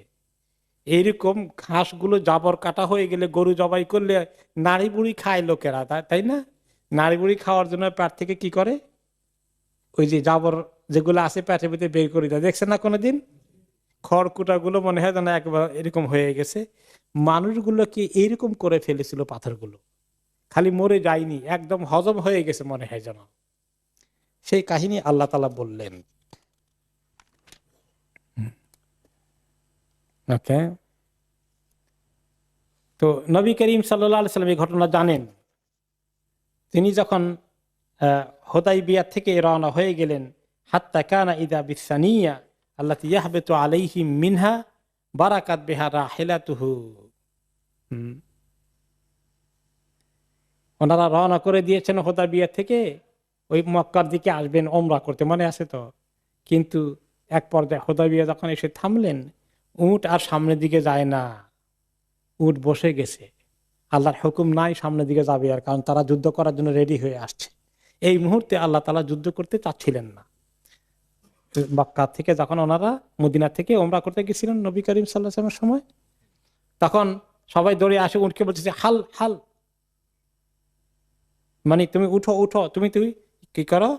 এইরকম ঘাসগুলো জাবর কাটা হয়ে গেলে গরু জবাই করলে নাড়ি বুড়ি খায় লোকেরা, তাই না? নাড়ি বুড়ি খাওয়ার জন্য পেট থেকে কি করে, ওই যে জাবর যেগুলো আছে পেটের ভিতরে বের করে দেয়, দেখছেন না কোনোদিন? খড়কুটা গুলো মনে হয় যেন একবার এরকম হয়ে গেছে। মানুষগুলোকে এইরকম করে ফেলেছিল পাথরগুলো, খালি মরে যায়নি, একদম হজম হয়ে গেছে মনে হয় যেন। সেই কাহিনী আল্লাহ তাআলা বললেন। ওকে, তো নবী করিম সাল্লাল্লাহু আলাইহি ওয়াসাল্লাম এই ঘটনা জানেন। তিনি যখন হুদাইবিয়া থেকে রওনা হয়ে গেলেন, হাত্তা কানা ইদা বিসানিয়া আল্লাতী ইয়াহবিতু আলাইহিম মিনহা বারাকাত বিহা রাহিলাতুহু। ওনারা রওনা করে দিয়েছেন হুদাইবিয়া থেকে, ওই মক্কার দিকে আসবেন ওমরা করতে, মনে আছে তো? কিন্তু এক পর্যায়ে হুদাইবিয়া যখন এসে থামলেন, উট আর সামনের দিকে যায় না, উট বসে গেছে। আল্লাহর হুকুম নাই সামনের দিকে যাবে, আর কারণ তারা যুদ্ধ করার জন্য রেডি হয়ে আসছে। এই মুহূর্তে আল্লাহ তাআলা যুদ্ধ করতে চাচ্ছিলেন না। মক্কা থেকে যখন ওনারা মদিনা থেকে ওমরা করতে গেছিলেন নবী করিম সাল্লাল্লাহু আলাইহি ওয়াসাল্লামের সময়, তখন সবাই দৌড়ে আসে উঠকে বলতেছে হাল হাল, মানে তুমি উঠো উঠো, তুমি তুমি কি করো,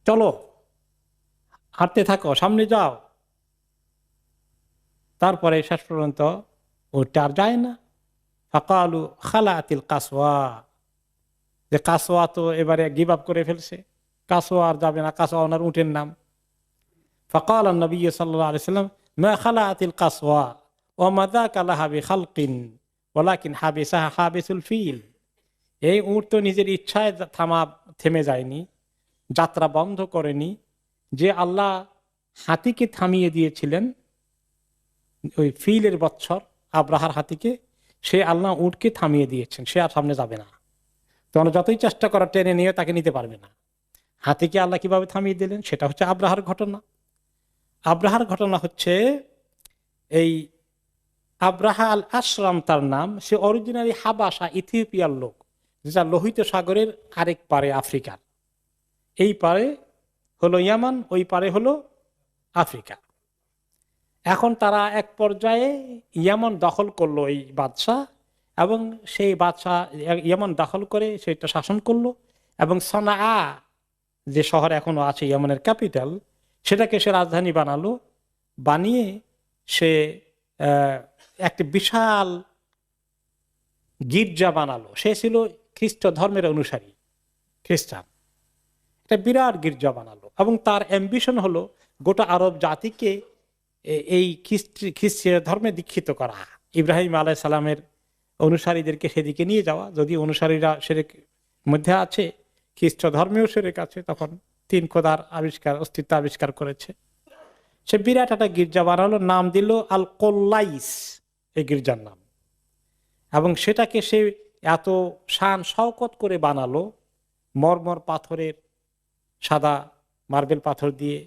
চলো হাঁটতে থাকো, সামনে যাও। তারপরে শেষ পর্যন্ত উঠতে আর যায় না। ফাকালু খালাতিল কাসওয়া, যে কাসওয়া তো এবারে গিভ আপ করে ফেলছে, কাসওয়া আর যাবে না, কাসওয়া ওনার উটের নাম। ফাকাল নবী সাল্লাল্লাহু আলাইহি সাল্লাম মা খালাতিল কাসওয়া ওয়া মা যাকা লাহা বিখালকিন ওয়ালাকিন হাবিসাহা হাবিসুল ফিল। এই উট তো নিজের ইচ্ছায় থেমে যায়নি, যাত্রা বন্ধ করেনি। যে আল্লাহ হাতিকে থামিয়ে দিয়েছিলেন, ওই ফিলের বৎসর আব্রাহার হাতিকে, সে আল্লাহ উটকে থামিয়ে দিয়েছেন, সে আর সামনে যাবে না। তোমরা যতই চেষ্টা করো টেনে নিয়ে তাকে নিতে পারবে না। হাতিকে আল্লাহ কিভাবে থামিয়ে দিলেন সেটা হচ্ছে আব্রাহার ঘটনা। আব্রাহার ঘটনা হচ্ছে এই আব্রাহা আল আশরাম তার নাম। সে অরিজিনালি হাবাসা, ইথিওপিয়ার লোক, যেটা লোহিত সাগরের আরেক পারে আফ্রিকার। এই পারে হলো ইয়ামান, ওই পারে হলো আফ্রিকা। এখন তারা এক পর্যায়ে ইয়ামান দখল করলো এই বাদশাহ, এবং সেই বাদশাহ ইয়ামান দখল করে সেটা শাসন করলো, এবং সনাআ যে শহর এখনো আছে ইয়ামানের ক্যাপিটাল, সেটাকে সে রাজধানী বানালো। বানিয়ে সে একটি বিশাল গির্জা বানালো। সে ছিল খ্রিস্ট ধর্মের অনুসারী, খ্রিস্টান। একটা বিরাট গির্জা বানালো, এবং তার অ্যাম্বিশন হলো গোটা আরব জাতিকে এই খ্রিস্টীয় ধর্মে দীক্ষিত করা, ইব্রাহিম আলাইহিস সালামের অনুসারীদেরকে সেদিকে নিয়ে যাওয়া। যদি অনুসারীরা শিরক মধ্যে আছে, খ্রিস্ট ধর্মেও শিরক আছে, তখন তিন খোদার অস্তিত্ব আবিষ্কার করেছে। সে বিরাট একটা গির্জা বানালো, নাম দিল আল কোল্লাইস, এই গির্জার নাম। এবং সেটাকে সে এত শান শওকত করে বানালো, মরমর পাথরের, সাদা মার্বেল পাথর দিয়ে,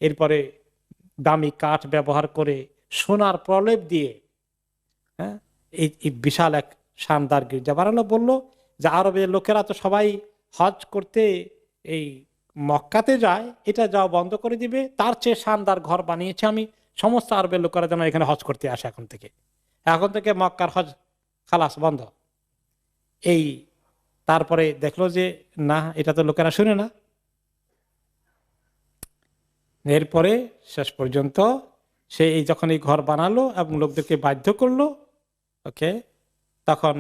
এরপরে দামি কাঠ ব্যবহার করে, সোনার প্রলেপ দিয়ে, হ্যাঁ, এই বিশাল এক শানদার গির্জা বানালো। বললো যে আরবের লোকেরা তো সবাই হজ করতে এই মক্কাতে যায়, এটা যাওয়া বন্ধ করে দিবে, তার চেয়ে শানদার ঘর বানিয়েছে আমি, সমস্ত আরবের লোকেরা যেন এখানে হজ করতে আসে। এখন থেকে মক্কার হজ খালাস বন্ধ। এই তারপরে দেখলো যে না, এটা তো লোকেরা শুনে না। এরপরে শেষ পর্যন্ত সে যখন এই ঘর বানালো এবং লোকদেরকে বাধ্য করলো, ওকে, তখন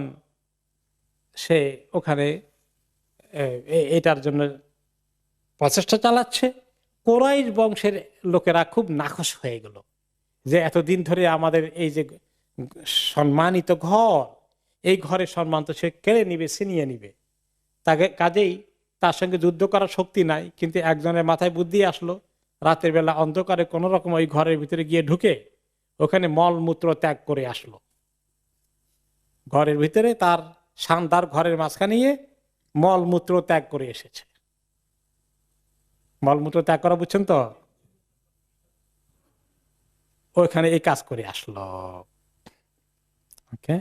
সে ওখানে এটার জন্য প্রচেষ্টা চালাচ্ছে। কোরাইশ বংশের লোকেরা খুব নাখোশ হয়ে গেল যে এতদিন ধরে আমাদের এই যে সম্মানিত ঘর, এই ঘরের সম্মান তো সে কেড়ে নিবে, ছিনিয়ে নিবে। তাকে কাজেই তার সঙ্গে যুদ্ধ করার শক্তি নাই। কিন্তু একজনের মাথায় বুদ্ধি আসলো, রাতের বেলা অন্ধকারে কোন রকম ওই ঘরের ভিতরে গিয়ে ঢুকে ওখানে মলমূত্র ত্যাগ করে আসলো। ঘরের ভিতরে তার শানদার ঘরের মাঝখানে গিয়ে মলমূত্র ত্যাগ করে এসেছে। মলমূত্র ত্যাগ করা বুঝছেন তো, ওইখানে এই কাজ করে আসলো। ওকে,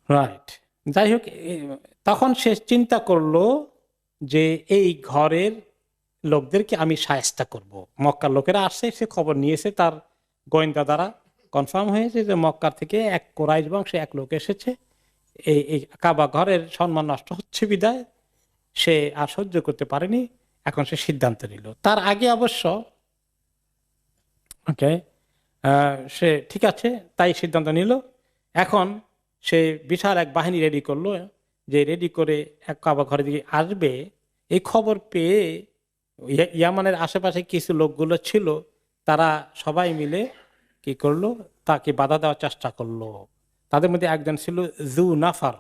রাইট। যাই হোক, তখন সে চিন্তা করলো যে এই ঘরের লোকদেরকে আমি শায়েস্তা করব। মক্কার লোকেরা আসছে, সে খবর নিয়েছে, তার গোয়েন্দা দ্বারা কনফার্ম হয়েছে যে মক্কার থেকে এক কোরাইশ বংশে এক লোক এসেছে, এই কাবা ঘরের সম্মান নষ্ট হচ্ছে বিদায় সে আর সহ্য করতে পারেনি। এখন সে সিদ্ধান্ত নিল। তার আগে অবশ্য ওকে, সে ঠিক আছে তাই সিদ্ধান্ত নিল। এখন সে বিশাল এক বাহিনী রেডি করলো, যে রেডি করে এক কাবা ঘরের দিকে আসবে। এই খবর পেয়ে ইয়ামানের আশেপাশে কিছু লোকগুলো ছিল, তারা সবাই মিলে কি করলো, তাকে বাধা দেওয়ার চেষ্টা করলো। তাদের মধ্যে একজন ছিল জু নাফার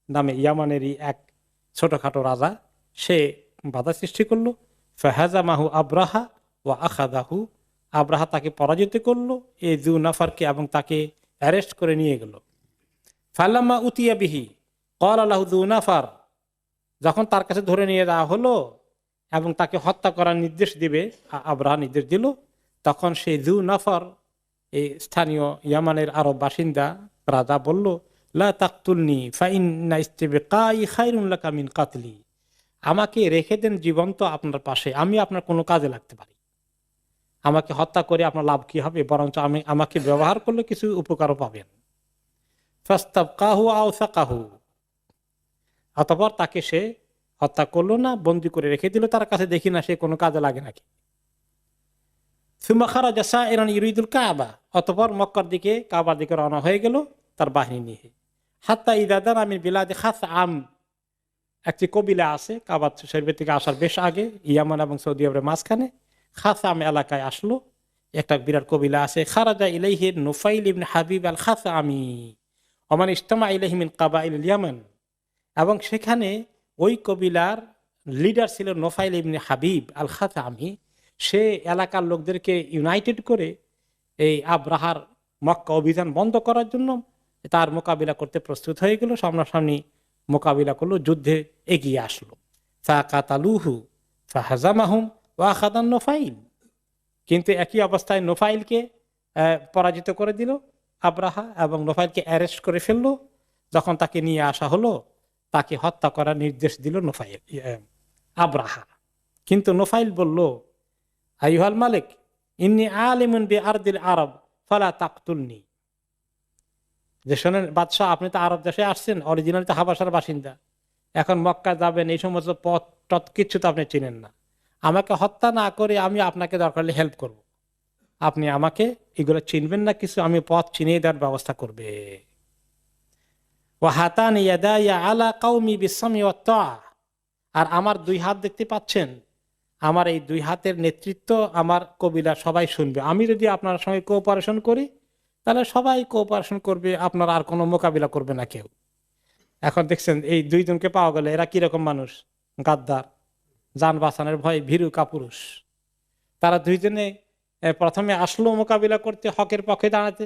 নামে, ইয়ামানেরই এক ছোটখাটো রাজা। সে বাধা সৃষ্টি করলো। ফাহাজা মাহু আব্রাহা ও আখাদাহু, আব্রাহা তাকে পরাজিত করলো, এই জু নাফারকে, এবং তাকে অ্যারেস্ট করে নিয়ে গেল। ফাল্লাম্মা উতিয়া বিহি ক্বাল লাহু জু নাফার, যখন তার কাছে ধরে নিয়ে যাওয়া হলো এবং তাকে হত্যা করার নির্দেশ দিবে, আব্রাহা নির্দেশ দিল, তখন সেই জু নাফার, এই স্থানীয় ইয়ামানের আরব বাসিন্দা রাজা বলল, লা তাকতুলনি ফাইন্না ইস্তিবকাই খায়রুন লাকা মিন কাতলি, আমাকে রেখে দেন জীবন্ত আপনার পাশে, আমি আপনার কোনো কাজে লাগতে পারি। আমাকে হত্যা করে আপনার লাভ কি হবে, বরঞ্চ আমাকে ব্যবহার করলে কিছু উপকারও পাবেন। ফাস্তাবকাহু আও সাকাহু, অতঃপর তাকে সে হত্যা করলো না, বন্দি করে রেখে দিল তার কাছে, দেখি না সে কোনো কাজে লাগে নাকি। সুম্মা খারাজা সাইরান ইউরিদুল কাবা, অতঃপর মক্কার দিকে, কাবার দিকে রওনা হয়ে গেল তার বাহিনী নিয়ে। হাত্তা ইদাদান আমিন বিলাদে খাস আম, একটি কবিলা আছে কাবা শরীফের থেকে আসার বেশ আগে, ইয়ামান এবং সৌদি আরবের মাঝখানে খাসাম এলাকায় আসলো, একটা বিরাট কবিলা আছে। খারাজা ইলাইহি নুফাইল ইবনে হাবিব আল খাসামি ওমান ইজতামা ইলাইহি মিন কাবাইল ইয়ামান, এবং সেখানে ওই কবিলার লিডার ছিল নুফাইল ইবনে হাবিব আল খাসামি। সে এলাকার লোকদেরকে ইউনাইটেড করে এই আব্রাহার মক্কা অভিযান বন্ধ করার জন্য তার মোকাবিলা করতে প্রস্তুত হয়ে গেল, সামনাসামনি মোকাবিলা করলো, যুদ্ধে এগিয়ে আসলো। ফাকাতালুহু ফাহাজামাহুম ওয়া খাদান নুফাইল, কিন্তু একই অবস্থায় নুফাইলকে পরাজিত করে দিল আব্রাহা, এবং নুফাইলকে অ্যারেস্ট করে ফেললো। যখন তাকে নিয়ে আসা হলো, তাকে হত্যা করার নির্দেশ দিল আব্রাহা। কিন্তু নুফাইল বলল, আইয়ুহাল মালিক ইন্নী আলিমুন বি আরদিল আরব ফালা তাকতুলনি, যে শোনেন বাদশাহ, আপনি তো আরব দেশে আসছেন, অরিজিনাল তো হাবাসার বাসিন্দা, এখন মক্কা যাবেন, এই সমস্ত পথ টথ কিচ্ছু তো আপনি চিনেন না, আমাকে হত্যা না করে আমি আপনাকে দরকার হলে হেল্প করব, আপনি আমাকে এগুলো চিনবেন না কিছু, আমি পথ চিনিয়ে দেওয়ার ব্যবস্থা করবে। ও হাতান ইয়াদাইয়া আলা কাউমি বিসমি ওয়াত তাআ, আর আমার দুই হাত দেখতে পাচ্ছেন, আমার এই দুই হাতের নেতৃত্ব আমার কবিলা সবাই শুনবে। আমি যদি আপনার সঙ্গে কোঅপারেশন করি তাহলে সবাই কোঅপারেশন করবে, আপনার আর কোনো মোকাবিলা করবে না কেউ। এখন দেখছেন এই দুইজনকে পাওয়া গেলে এরা কিরকম মানুষ, গাদ্দার, যান বাঁচানোর ভয় ভীরু কাপুরুষ। তারা দুইজনে প্রথমে আসলো মোকাবিলা করতে, হকের পক্ষে দাঁড়াতে,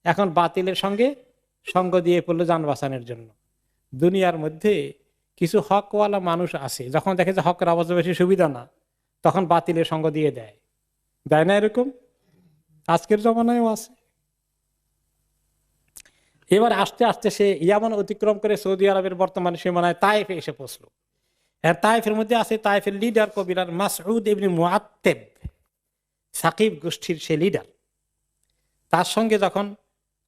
এখন বাতিলের সঙ্গে সঙ্গ দিয়ে পড়লো যান বাঁচানোর জন্য। দুনিয়ার মধ্যে কিছু হকওয়ালা মানুষ আছে, যখন দেখে যে হকের আওয়াজ বেশি সুবিধা না, তখন বাতিলের সঙ্গ দিয়ে দেয়, দেয় না এরকম? আজকের জমানায়ও আছে। এবার আস্তে আস্তে সে ইয়ামান অতিক্রম করে সৌদি আরবের বর্তমানে সীমানায় তায়েফে এসে পৌঁছলো। আর তায়েফের মধ্যে আছে তায়েফের লিডার কবিলার মাসউদ ইবনে মুআত্তাব, সাকিব গোষ্ঠীর সে লিডার। তার সঙ্গে যখন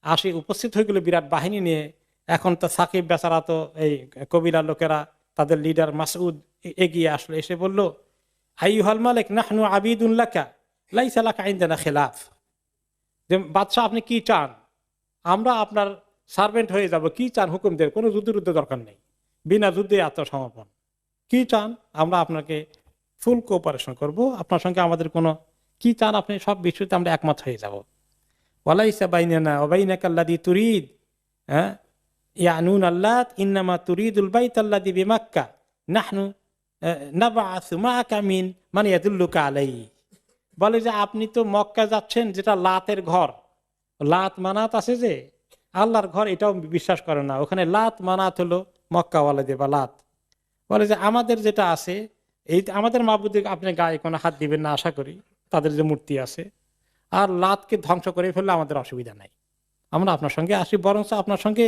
আসে উপস্থিত হয়ে গেল বিরাট বাহিনী নিয়ে, এখন তো সাকিব বেচারা তো এই কবিলার লোকেরা, তাদের লিডার মাসউদ এগিয়ে আসলো, এসে বলল, আইয়ুহাল মালিক নাহনু আবিদুন লাকা লাইসা লাকা ইনদানা খিলাফ, যে বাদশাহ আপনি কি চান, আমরা আপনার সার্ভেন্ট হয়ে যাব, কি চান হুকুম দেন, কোনো যুদ্ধ দরকার নেই, বিনা যুদ্ধে আত্মসমর্পণ, কি চান আমরা আপনাকে ফুল কোঅপারেশন করব, আপনার সঙ্গে আমাদের কোনো, কি চান আপনি সব বিষয়তে আমরা একমত হয়ে যাব। ওয়ালাইসা বাইনানা ওয়া বাইনাকা আল্লাযী তুরিদ ইয়ানুন আল্লাত ইন্নামা তুরিদুল বাইতাল্লাযী বিমাক্কা নাহনু নাবআসু মাআকা মিন মান ইয়াদুল্লুকা আলাইহি, বলে যে আপনি তো মক্কা যাচ্ছেন, যেটা লাতের ঘর, লাত মানাত আছে যে আল্লাহর ঘর, এটাও বিশ্বাস করে না, ওখানে লাত মানাত হলো মক্কাওয়ালাদের বা লাত। বলে যে আমাদের যেটা আছে, এই আমাদের মাবুদে আপনি গায়ে কোনো হাত দিবেন না আশা করি, তাদের যে মূর্তি আছে, আর লাতকে ধ্বংস করে ফেললে আমাদের অসুবিধা নাই, আমরা আপনার সঙ্গে আসি, বরঞ্চ আপনার সঙ্গে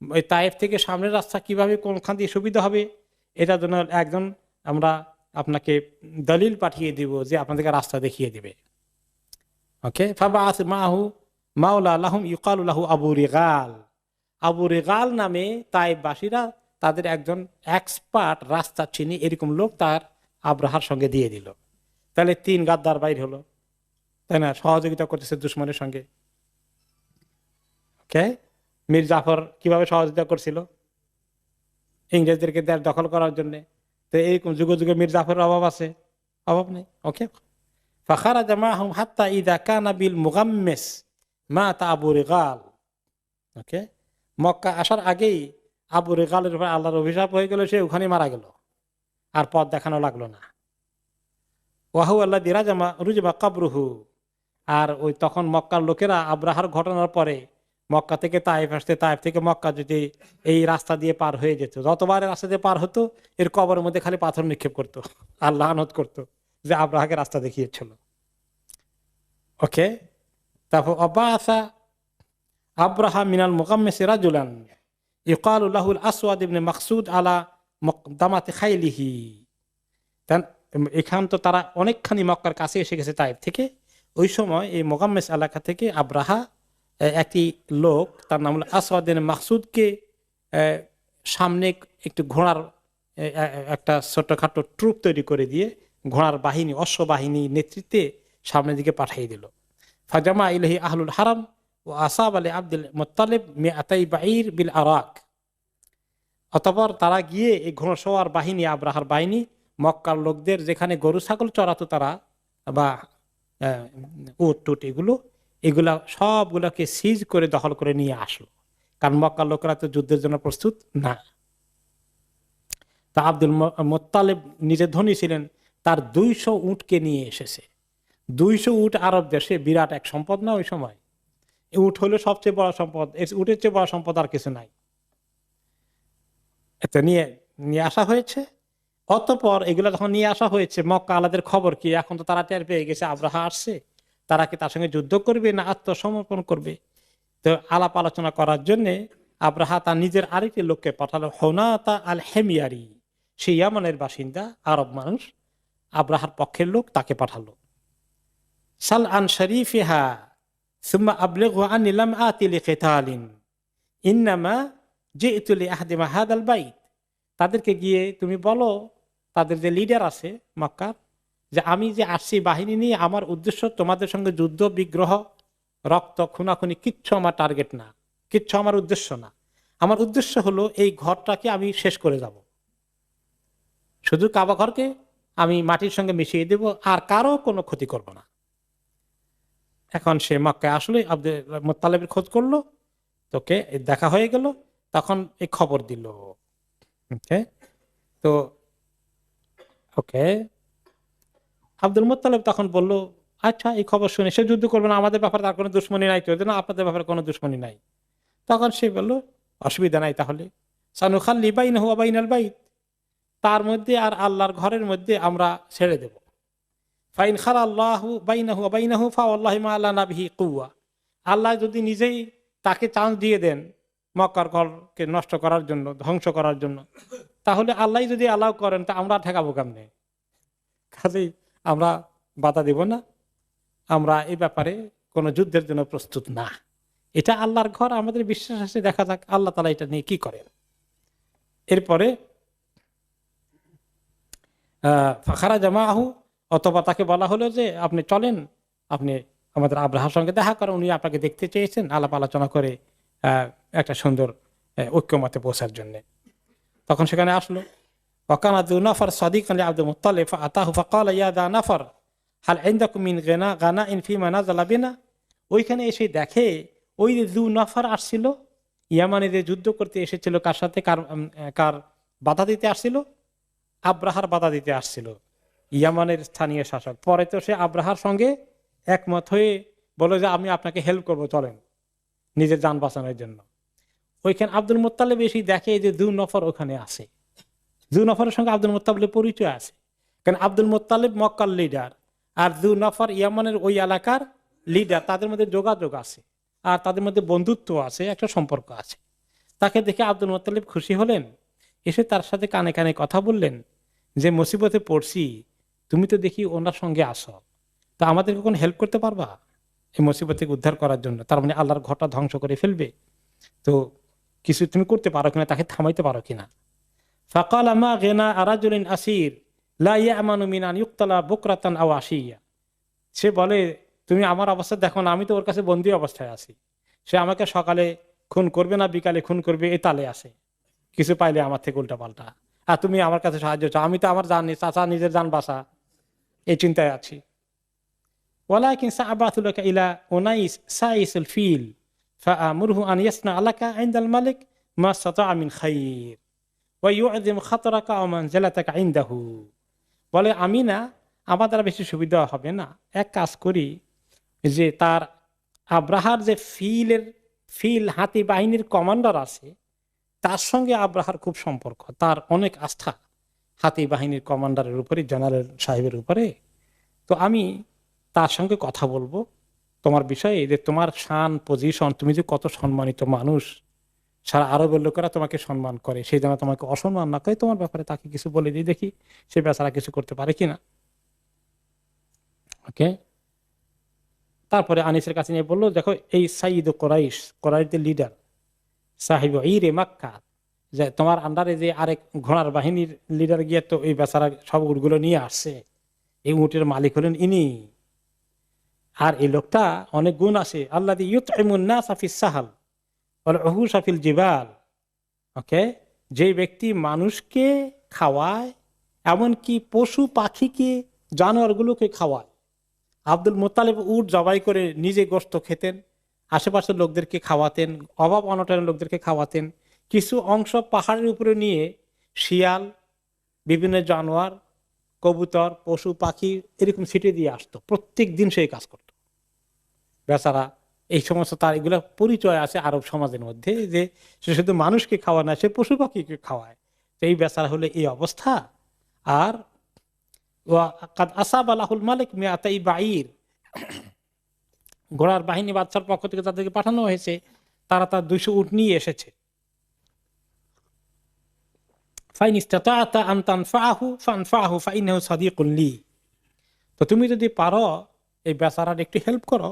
ওই তায়েফ থেকে সামনের রাস্তা কিভাবে কোনখান দিয়ে সুবিধা হবে, এটার জন্য একজন আমরা আপনাকে দলিল পাঠিয়ে দিব যে আপনাদেরকে রাস্তা দেখিয়ে দিবে। ওকে, ফাবাআস মাহু মাওলা লাহুম ইউকালু লাহু আবু রিগাল, আবু রিগাল নামে তায়েফবাসীরা তাদের একজন এক্সপার্ট রাস্তা চিনি এরকম লোক তার আব্রাহার সঙ্গে দিয়ে দিল। তাহলে 3 গাদ্দার বাইর হলো, তাই না, সহযোগিতা করতেছে দুশ্মনের সঙ্গে। ওকে, মীর জাফর কিভাবে সহযোগিতা করছিল ইংরেজদেরকে দেশ দখল করার জন্য, তো এইরকম যুগে যুগে মীর জাফরের অভাব আছে? অভাব নেই। ওকে, ফাখারাজা মাহুম হাত্তা ইযা কানা বিল মুগাম্মিস মাতা আবু রিগাল। ওকে, মক্কা আসার আগেই আবু রিগালের উপর আল্লাহর অভিশাপ হয়ে গেল, সে ওখানে মারা গেল, আর পথ দেখানো লাগলো না। ওয়াহু আল্লাহ দিরাজামা রুজবা কাবরুহু, আর ওই তখন মক্কার লোকেরা আব্রাহার ঘটনার পরে মক্কা থেকে তায়েফ আসতে, তায়েফ থেকে মক্কা যদি এই রাস্তা দিয়ে পার হয়ে যেত, যতবার রাস্তা দিয়ে পার হতো এর কবরের মধ্যে খালি পাথর নিক্ষেপ করতো আর লানত করতো যে আব্রাহাকে রাস্তা দেখিয়েছিল। ওকে, তারপর অব্বাসা আব্রাহা মিনাল মুকাম্মিস রাজুলান ইউকালু লাহুল আসওয়াদ ইবনে মাকসুদ আলা দামাতে খাইলিহি। এখান তো তারা অনেকখানি মক্কার কাছে এসে গেছে তাইফ থেকে। ওই সময় এই মোগাম্মেস এলাকা থেকে আব্রাহা একটি লোক, তার নাম হলো আসওয়াদিন মাকসুদকে সামনে একটু ঘোড়ার একটা ছোট্টখাটো ট্রুপ তৈরি করে দিয়ে ঘোড়ার বাহিনী, অশ্ব বাহিনী নেতৃত্বে সামনের দিকে পাঠিয়ে দিল। ফাজামা ইলাহি আহলুল হারাম ও আসাব আলী আব্দুল মুত্তালিব মিআতাই বাঈর বিল আরাক। অতঃপর তারা গিয়ে এই ঘোড়সওয়ার বাহিনী, আব্রাহার বাহিনী, মক্কার লোকদের যেখানে গরু ছাগল চড়াতো তারা, বা উট টুট এগুলা সবগুলোকে সিজ করে দখল করে নিয়ে আসলো। কারণ মক্কার লোকেরা তো যুদ্ধের জন্য প্রস্তুত না। তা আব্দুল মুত্তালিব নিজে ধনী ছিলেন, তার 200 উটকে নিয়ে এসেছে। 200 উট আরব দেশে বিরাট এক সম্পদ না ওই সময়। উট হলো সবচেয়ে বড় সম্পদ, উটের চেয়ে বড় সম্পদ আর কিছু নাই। এটা নিয়ে নিয়ে আসা হয়েছে। অতঃপর এগুলো যখন নিয়ে আসা হয়েছে, মক্কা আলাদের খবর কি? এখন তো তারা টের পেয়ে গেছে আব্রাহা আসছে, তারা কি তার সঙ্গে যুদ্ধ করবে না আত্মসমর্পণ করবে? তো আলাপ আলোচনা করার জন্য আব্রাহা তার নিজের আরেকটি লোককে পাঠালো, হুনাতা আল হেমিয়ারি, সে ইয়ামানের বাসিন্দা, আরব মানুষ, আব্রাহার পক্ষের লোক, তাকে পাঠালো। সাল আন শরীফিহা সুম্মা আবলিগহু আন্নী লাম আতি লিকিতালিন ইন্নামা জিতু লিআহদিমা হাদাল বাইত। তাদেরকে গিয়ে তুমি বলো, তাদের যে লিডার আছে মক্কার, যে আমি যে আসছি বাহিনী নিয়ে, আমার উদ্দেশ্য তোমাদের সঙ্গে যুদ্ধ বিগ্রহ রক্ত খুনাখুনি কিচ্ছু আমার টার্গেট না, কিচ্ছু আমার উদ্দেশ্য না। আমার উদ্দেশ্য হলো এই ঘরটাকে আমি শেষ করে যাব, শুধু কাবা ঘরকে আমি মাটির সঙ্গে মিশিয়ে দেব, আর কারো কোনো ক্ষতি করব না। এখন সে মক্কায় আসলে আব্দুল মুত্তালিবের খোঁজ করলো, তোকে দেখা হয়ে গেল, তখন এই খবর দিল। ওকে, তো ওকে আব্দুল মুত্তালিব তখন বলল, আচ্ছা এই খবর শুনে সে যুদ্ধ করবে না, আমাদের ব্যাপারে তার কোনো দুশ্মনী নাই, তো না আপনাদের ব্যাপারে কোনো দুশ্মনী নাই। তখন সে বলল, অসুবিধা নাই, তাহলে সানুখাল্লি বাইনাহু ওয়া বাইনাল বাইত, তার মধ্যে আর আল্লাহর ঘরের মধ্যে আমরা ছেড়ে দেব। ফাইন খালাল্লাহু বাইনাহু ওয়া বাইনাহু ফাওয়াল্লাহি মা লা নাবিহি কুওয়া। আল্লাহ যদি নিজেই তাকে চান্স দিয়ে দেন মক্কার ঘরকে নষ্ট করার জন্য, ধ্বংস করার জন্য, তাহলে আল্লাহ যদি অ্যালাউ করেন তা আমরা ঠেকাবো কেমনে? কাজেই আমরা বাধা দেব না, আমরা এই ব্যাপারে কোনো যুদ্ধের জন্য প্রস্তুত না। এটা আল্লাহর ঘর, আমাদের বিশ্বাস আছে, দেখা যাক আল্লাহ তাআলা এটা নিয়ে কি করেন। এরপরে ফাখারা জামাহু, অথবা তাকে বলা হলো যে আপনি চলেন, আপনি আমাদের আব্রাহার সঙ্গে দেখা করেন, উনি আপনাকে দেখতে চেয়েছেন, আলাপ আলোচনা করে একটা সুন্দর ঐক্যমতে পৌঁছার জন্য। তখন সেখানে আসলো। ওয়াকানা যু নফর সাদিকান লিআবদুল মুত্তালিব ফাআতাহু ফাকালা ইয়া যা নফর হাল ইনদাকুম মিন গানাইন ফিমা নাযালা বিনা। ওইখানে এসে দেখে ওই যে যু নফর আসছিল, ইয়ামানে যে যুদ্ধ করতে এসেছিল, কার সাথে, কার বাধা দিতে আসছিল? আব্রাহার বাধা দিতে আসছিল, ইয়ামানের স্থানীয় শাসক। পরে তো সে আব্রাহার সঙ্গে একমত হয়ে বলে যে আমি আপনাকে হেল্প করবো, চলেন, নিজের যান বাঁচানোর জন্য। ওইখানে আব্দুল মুত্তালিব এসে দেখে যে দু নফর ওখানে আছে, দু নফরের সঙ্গে আব্দুল মুত্তালিবের পরিচয় আছে, কারণ আব্দুল মুত্তালিব মক্কার লিডার, আর দু নফর ইয়ামানের ওই এলাকার লিডার, তাদের মধ্যে যোগাযোগ আছে, আর তাদের মধ্যে বন্ধুত্ব আছে, একটা সম্পর্ক আছে। তাকে দেখে আব্দুল মুত্তালিব খুশি হলেন, এসে তার সাথে কানে কানে কথা বললেন যে মুসিবতে পড়ছি, তুমি তো দেখি ওনার সঙ্গে আসো, তা আমাদেরকে কোনো হেল্প করতে পারবা এই মুসিবত থেকে উদ্ধার করার জন্য? তার মানে আল্লাহর ঘরটা ধ্বংস করে ফেলবে, তো কিছু তুমি করতে পারো কিনা, তাকে থামাইতে পারো কিনা? ফাকাল মা গিনা আরাজুলিন আসির লা ইয়ামানু মিন আন ইউক্তালা বুকরাতান আও আশিয়া। সে বলে, তুমি আমার অবস্থা দেখো না, আমি তো ওর কাছে বন্দী অবস্থায় আছি, সে আমাকে সকালে খুন করবে না বিকালে খুন করবে, এই তালে আছে, কিছু পাইলে আমার থেকে উল্টা পাল্টা, আর তুমি আমার কাছে সাহায্য চাও, আমি তো আমার জান চাচা নিজের জান বাঁচা, এই চিন্তায় আছি। ওয়ালাকিন সাআবাতুলাকা ইলা উনাইস সাইসুল ফিল ফাআমুরহু আন ইয়াসনা আলাকা ইনদাল মালিক মা সাতা'a মিন খাইর ওয়া ইউ'যিম খাতরাকা ওয়া মানজিলাতাকা ইনদাহু। বলে, আমি না, আমার দ্বারা বেশি সুবিধা হবে না, এক কাজ করি, যে তার আব্রাহার যে ফিল হাতি বাহিনীর কমান্ডার আছে, তার সঙ্গে আব্রাহার খুব সম্পর্ক, তার অনেক আস্থা হাতি বাহিনীর কমান্ডারের উপরে, জেনারেল সাহেবের উপরে। তো আমি তার সঙ্গে কথা বলবো তোমার বিষয়ে, যে তোমার শান পজিশন, তুমি যে কত সম্মানিত মানুষ, সারা আরবের লোকেরা তোমাকে সম্মান করে, সেই জন্য তোমাকে অসম্মান না করে তোমার ব্যাপারে তাকে কিছু বলে দিই, দেখি সে বেচারা কিছু করতে পারে কিনা। ওকে, তারপরে আনিসের কাছে নিয়ে বললো, দেখো এই সাইদ কোরাইশ, কোরাইশদের লিডার, সাহিব ইরে মাক্কা, যে তোমার আন্ডারে যে আরেক ঘোড়ার বাহিনীর লিডার গিয়ে তো এই বেচারা সব উটগুলো নিয়ে আসছে, এই উটের মালিক হলেন ইনি। আর এই লোকটা অনেক গুণ আছে, আল্লাহ সাহাল সাফিল জিবাল। ওকে, যে ব্যক্তি মানুষকে খাওয়ায়, এমনকি পশু পাখিকে, জানোয়ারগুলোকে খাওয়ায়। আব্দুল মোত্তালিব উট জবাই করে নিজে গোশত খেতেন, আশেপাশের লোকদেরকে খাওয়াতেন, অভাব অনটনের লোকদেরকে খাওয়াতেন। কিছু অংশ পাহাড়ের উপরে নিয়ে শিয়াল, বিভিন্ন জানোয়ার, কবুতর, পশু পাখি এরকম ছিটিয়ে দিয়ে আসতো। প্রত্যেক দিন সেই কাজ করত বেচারা। এই সমস্ত তার এগুলো পরিচয় আছে আরব সমাজের মধ্যে, যে সে শুধু মানুষকে খাওয়া না, সে পশু পাখিকে খাওয়ায়। তো এই বেচারা হলে এই অবস্থা। আর আসাব আলাহুল মালিক মিয়াতাই বাইর, ঘোড়ার বাহিনী বাদশার পক্ষ থেকে তাদেরকে পাঠানো হয়েছে, তারা তার 200 উট নিয়ে এসেছে। তো তুমি যদি পারো এই বেচারার একটু হেল্প করো,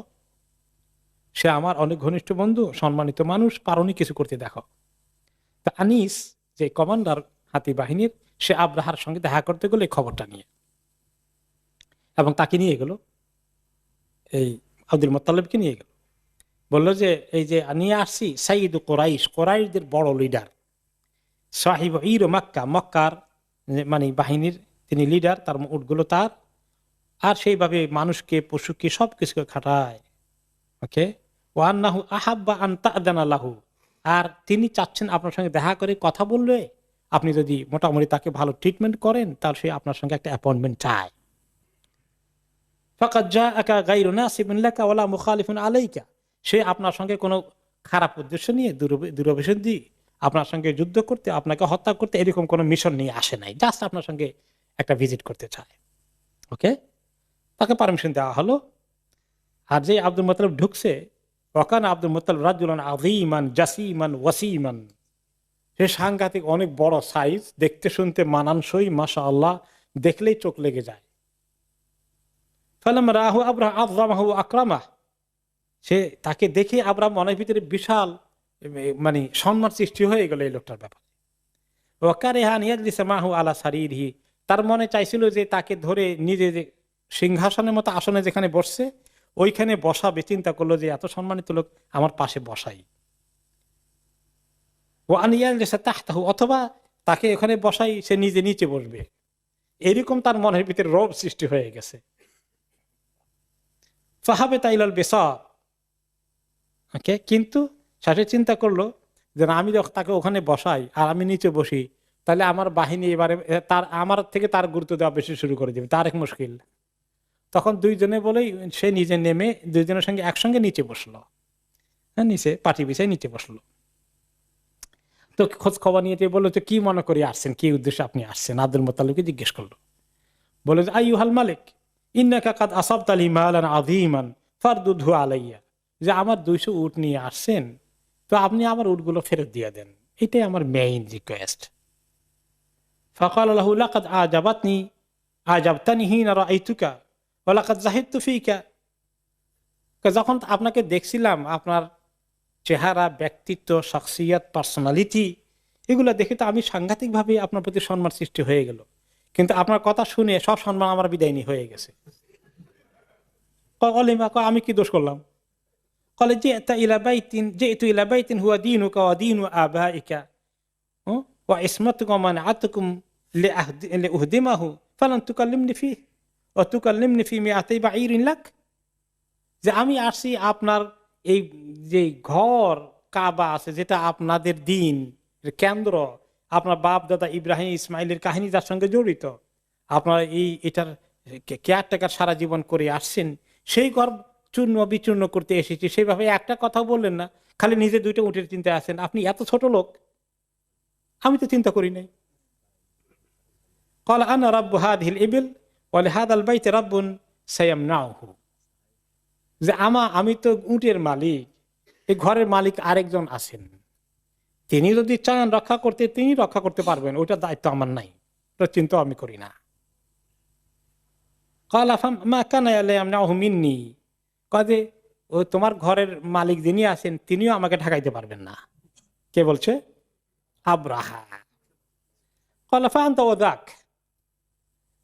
সে আমার অনেক ঘনিষ্ঠ বন্ধু, সম্মানিত মানুষ, পারোনি কিছু করতে দেখো। তা আনিস যে কমান্ডার হাতি বাহিনীর, সে আব্রাহার সঙ্গে দেখা করতে গেলে খবরটা নিয়ে, এবং তাকে নিয়ে গেল, এই আব্দুল মোত্তালিবকে নিয়ে গেল। বললো যে এই যে নিয়ে আসছি সাইয়্যিদ কোরাইশ, কোরাইশদের বড় লিডার, সাহিব ইর মক্কা, মক্কার মানে বাহিনীর তিনি লিডার, তার উটগুলো তার, আর সেইভাবে মানুষকে পশুকে সবকিছুকে খাটায়। ওকে, ওয়ান্নাহু আহাব্বা আন তা'দানা লাহু, আর তিনি চাচ্ছেন আপনার সঙ্গে দেখা করে কথা বললে আপনি যদি মোটামুটি তাকে ভালো ট্রিটমেন্ট করেন, তাহলে সে আপনার সঙ্গে একটা অ্যাপয়েন্টমেন্ট চায়। ফাকাদ জাআকা গায়রু নাসিবিন লাকা ওয়ালা মুখালিফুন আলাইকা, সে আপনার সঙ্গে কোনো খারাপ উদ্দেশ্য নিয়ে, দুরভিসন্ধি আপনার সঙ্গে যুদ্ধ করতে, আপনাকে হত্যা করতে, এরকম কোনো মিশন নিয়ে আসে নাই, জাস্ট আপনার সঙ্গে একটা ভিজিট করতে চায়। ওকে, তাকে পারমিশন দেওয়া হলো। আর যে আব্দুল মুত্তালিব ঢুকছে, ওয়াকানা আব্দুল মুত্তালিব রাজুলান আযীমান জাসীমান ওয়াসীমান, সে সাংঘাতিক অনেক বড় সাইজ, দেখতে শুনতে মানানসই, মাশাআল্লাহ, দেখলেই চোখ লেগে যায়। ফালাম্মা রাআহু আবরাহা আযযামাহু ওয়া আকরামাহ, সে তাকে দেখে আবরাম মনের ভিতরে বিশাল মানে সম্মান সৃষ্টি হয়ে গেল এই লোকটার ব্যাপারে। ওয়া কারিহা আন ইয়াজলিসা মাহু আলা সারিরিহি, তার মনে চাইছিল যে তাকে ধরে নিজে যে সিংহাসনের মতো আসনে যেখানে বসছে ওইখানে বসাবে, চিন্তা করলো যে এত সম্মানিত লোক আমার পাশে বসাই। ও আন ইয়াজলিসা তাহতাহু, অথবা তাকে এখানে বসাই, সে নিজে নিচে বসবে, এরকম তার মনের ভিতরে রোব সৃষ্টি হয়ে গেছে। ফাহাবে তাইলাল বিসাত, ওকে, কিন্তু শেষে চিন্তা করলো যে আমি তাকে ওখানে বসাই আর আমি নিচে বসি, তাহলে আমার বাহিনী এবারে তার আমার থেকে তার গুরুত্ব দেওয়া বেশি শুরু করে দেবে, তার এক মুশকিল। তখন দুইজনে বলেই সে নিজে নেমে দুইজনের সঙ্গে একসঙ্গে নিচে বসলো, নিচে পাটি বিছায় নিচে বসলো। তো খোঁজ খবর নিয়ে বললো যে কি মনে করে আসছেন, কি উদ্দেশ্যে আপনি আসছেন, আব্দুল মুত্তালিবকে জিজ্ঞেস করলো। বলে যে আইয়ুহাল মালিক ইন্নাকা কাদ আসাবতা লি মালান আযীমান ফারদুদহু আলাইয়া, যে আমার 200 উট নিয়ে আসছেন, তো আপনি আমার উটগুলো ফেরত দিয়ে দেন, এটাই আমার মেইন রিকোয়েস্ট। ফাকাল লাহু লাকাদ আজাবাতনি আজাবতানি হিনা রাআইতুকা ওয়া লাকাদ যাহিদতু ফিকা, যখন আপনাকে দেখছিলাম আপনার চেহারা, ব্যক্তিত্ব, শখসিয়ত, পার্সোনালিটি, এগুলো দেখে তো আমি সাংঘাতিকভাবে আপনার প্রতি সম্মান সৃষ্টি হয়ে গেল, কিন্তু আপনার কথা শুনে সব সম্মান আমার বিদায়নী হয়ে গেছে। আমি কি দোষ করলাম? قال جئت إلى بيت هو دينك ودين آبائك وعصمتك ومنعتكم لأهدمه فلن تكلمني فيه وتكلمني في 200 بعير لك, যে আমি আসছি আপনার এই যে ঘর কাবা আছে, যেটা আপনাদের দিন কেন্দ্র, আপনার বাপ দাদা ইব্রাহিম ইসমাইলের কাহিনী যার সঙ্গে জড়িত, আপনার এটার কেয়ারটেকার সারা জীবন করে আসছেন, সেই ঘর চূর্ণ বিচূর্ণ করতে এসেছি, সেইভাবে একটা কথা বললেন না, খালি নিজে 2টা উটের চিন্তায় আছেন। আপনি এত ছোট লোক, আমি তো চিন্তা করি নাই। ক্বালা আনা রাব্বু হাযিহিল ইবিল ওয়া লিহাযাল বাইতি রাব্বুন সায়ামনাহু, যে আমি তো উটের মালিক, এই ঘরের মালিক আরেকজন আছেন, তিনি যদি চান রক্ষা করতে, তিনি রক্ষা করতে পারবেন, ওইটা দায়িত্ব আমার নাই, ওটা চিন্তা আমি করি না। কাজে ও তোমার ঘরের মালিক যিনি আছেন তিনিও আমাকে ঠেকাইতে পারবেন না। কে বলছে? Abraha.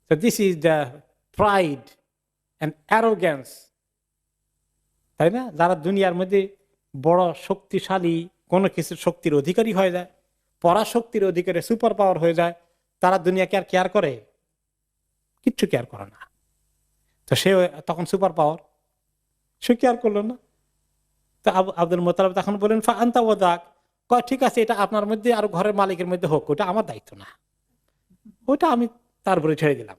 So this is the pride and arrogance, তাই না? যারা দুনিয়ার মধ্যে বড় শক্তিশালী কোনো কিছু শক্তির অধিকারী হয়ে যায়, পরাশক্তির অধিকারে সুপার পাওয়ার হয়ে যায়, তারা দুনিয়াকে আর কেয়ার করে? কিচ্ছু কেয়ার করে না। তো সে তখন সুপার পাওয়ার, সে কেয়ার করলো না। তো আব্দুল মুত্তালিব তখন বলেন ফাআনতা ওয়াদাক, ঠিক আছে এটা আপনার মধ্যে আর ঘরের মালিকের মধ্যে হোক, ওটা আমার দায়িত্ব না, ওটা আমি তার উপরে ছেড়ে দিলাম।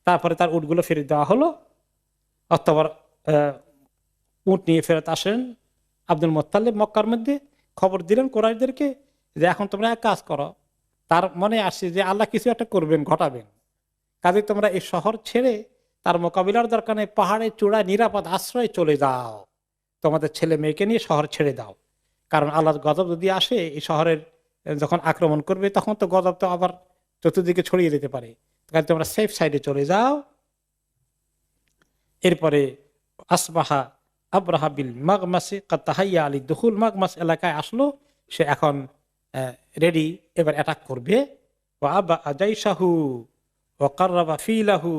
তারপরে তার উটগুলো ফেরত দেওয়া হলো। অক্টোবর উট নিয়ে ফেরত আসেন আব্দুল মুত্তালিব মক্কার মধ্যে, খবর দিলেন কুরাইশদেরকে যে এখন তোমরা এক কাজ করো। তার মনে আসছে যে আল্লাহ কিছু একটা করবেন, ঘটাবেন, কাজে তোমরা এই শহর ছেড়ে তার মোকাবিলার দরকার নেই, পাহাড়ে চূড়ায় নিরাপদ আশ্রয়ে চলে যাও, তোমাদের ছেলে মেয়েকে নিয়ে শহর ছেড়ে দাও। কারণ আল্লাহর গজব যদি আসে এই শহরের যখন আক্রমণ করবে, তখন তো গজব তো আবার চতুর্দিকে ছড়িয়ে যেতে পারে, কাজে তোমরা সেফ সাইডে চলে যাও। এরপরে আসবাহা আব্রাহা বিল মাগমাসে কাতাহাইয়া আলী দুখুল, মাগমাস এলাকায় আসলো, সে এখন রেডি, এবার অ্যাটাক করবে। ও আবা আজাইশাহু ও কাররাবা ফিলাহু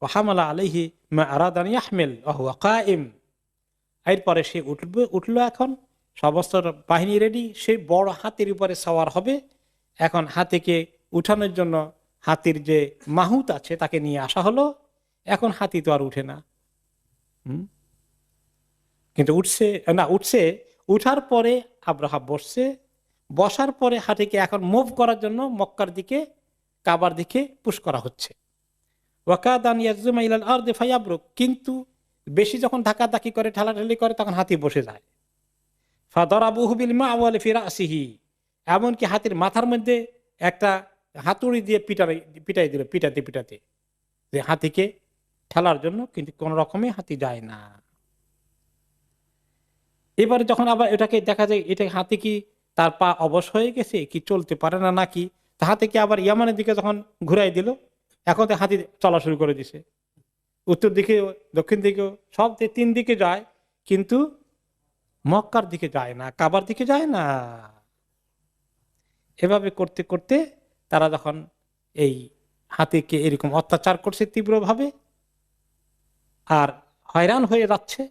ও হামালা আলাইহি মা আরাদান ইয়াহমিল ওয়া হুয়া কায়েম। এরপরে সে উঠলো, এখন সমস্ত বাহিনী রেডি, সে বড় হাতির উপরে সওয়ার হবে। এখন হাতিকে উঠানোর জন্য হাতির যে মাহুত আছে তাকে নিয়ে আসা হলো। এখন হাতি তো আর উঠে না, কিন্তু উঠছে। উঠার পরে আব্রাহা বসছে, বসার পরে হাতিকে এখন মুভ করার জন্য মক্কার দিকে, কাবার দিকে পুশ করা হচ্ছে। ওয়াকাদান ইয়াজুমা ইলাল আরদি ফায়াবরুক, কিন্তু বেশি যখন ধাক্কাধাক্কি করে, ঠেলাঠেলি করে, তখন হাতি বসে যায়। ফাদারাবুহু বিল মাওয়ালি ফি রাসিহি, এমনকি হাতির মাথার মধ্যে একটা হাতুড়ি দিয়ে পিটাই দিল, পিটাতে যে হাতিকে ঠেলার জন্য, কিন্তু কোন রকমে হাতি যায় না। এবারে যখন আবার এটাকে দেখা যায়, এটা হাতি কি তার পা অবশ হয়ে গেছে, কি চলতে পারে না নাকি, তা হাতিকে আবার ইয়ামানের দিকে যখন ঘুরাই দিল, এখন তো হাতি চলা শুরু করে দিছে, উত্তর দিকে দক্ষিণ দিকেও, সব 3 দিকে যায়, কিন্তু মক্কার দিকে যায় না, কাবার দিকে যায় না। এভাবে করতে করতে তারা যখন এই হাতিকে এরকম অত্যাচার করছে তীব্রভাবে আর হয়রান হয়ে যাচ্ছে,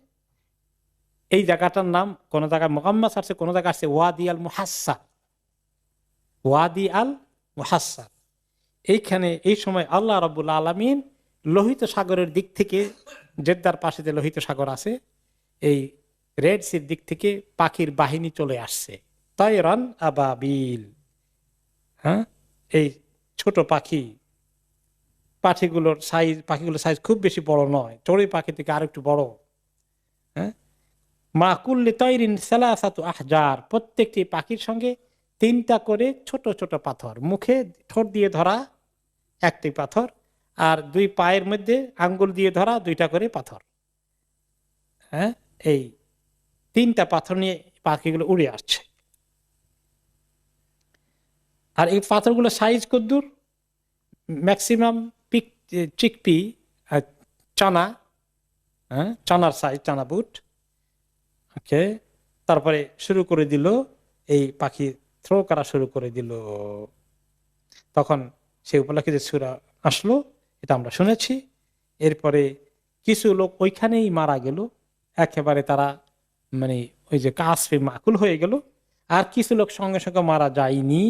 এই জায়গাটার নাম কোন জায়গায় মুকাম্মাস আছে, কোন জায়গায় আছে ওয়াদি আল মুহাসসার। ওয়াদি আল মুহাসসার, এইখানে এই সময় আল্লাহ রাব্বুল আলামিন লোহিত সাগরের দিক থেকে, জেদ্দার পাশে যে লোহিত সাগর আছে, এই রেড সির দিক থেকে পাখির বাহিনী চলে আসছে, তায়রান আবাবিল। হ্যাঁ, এই ছোট পাখিগুলোর সাইজ খুব বেশি বড় নয়, চড়ুই পাখি থেকে আর একটু বড়। হ্যাঁ, মাকুল্লি তৈরিন সালাসাতু আহজার, প্রত্যেকটি পাখির সঙ্গে 3টা করে ছোট ছোট পাথর, মুখে ঠোঁট দিয়ে ধরা একটি পাথর, আর 2 পায়ের মধ্যে আঙ্গুল দিয়ে ধরা 2টা করে পাথর। হ্যাঁ, এই 3টা পাথর নিয়ে পাখিগুলো উড়ে আসছে। আর এই পাথরগুলো সাইজ কদ্দুর, ম্যাক্সিমাম চিকপি, চানা, হ্যাঁ, চানার সাইজ, চানা বুট। ওকে, তারপরে শুরু করে দিল, এই পাখি থ্রো করা শুরু করে দিল। তখন সে উপলক্ষে যে সূরা আসলো, এটা আমরা শুনেছি। এরপরে কিছু লোক ওইখানেই মারা গেল, একেবারে তারা মানে ওই যে কাসফে মাকুল হয়ে গেল। আর কিছু লোক সঙ্গে সঙ্গে মারা যায়নি,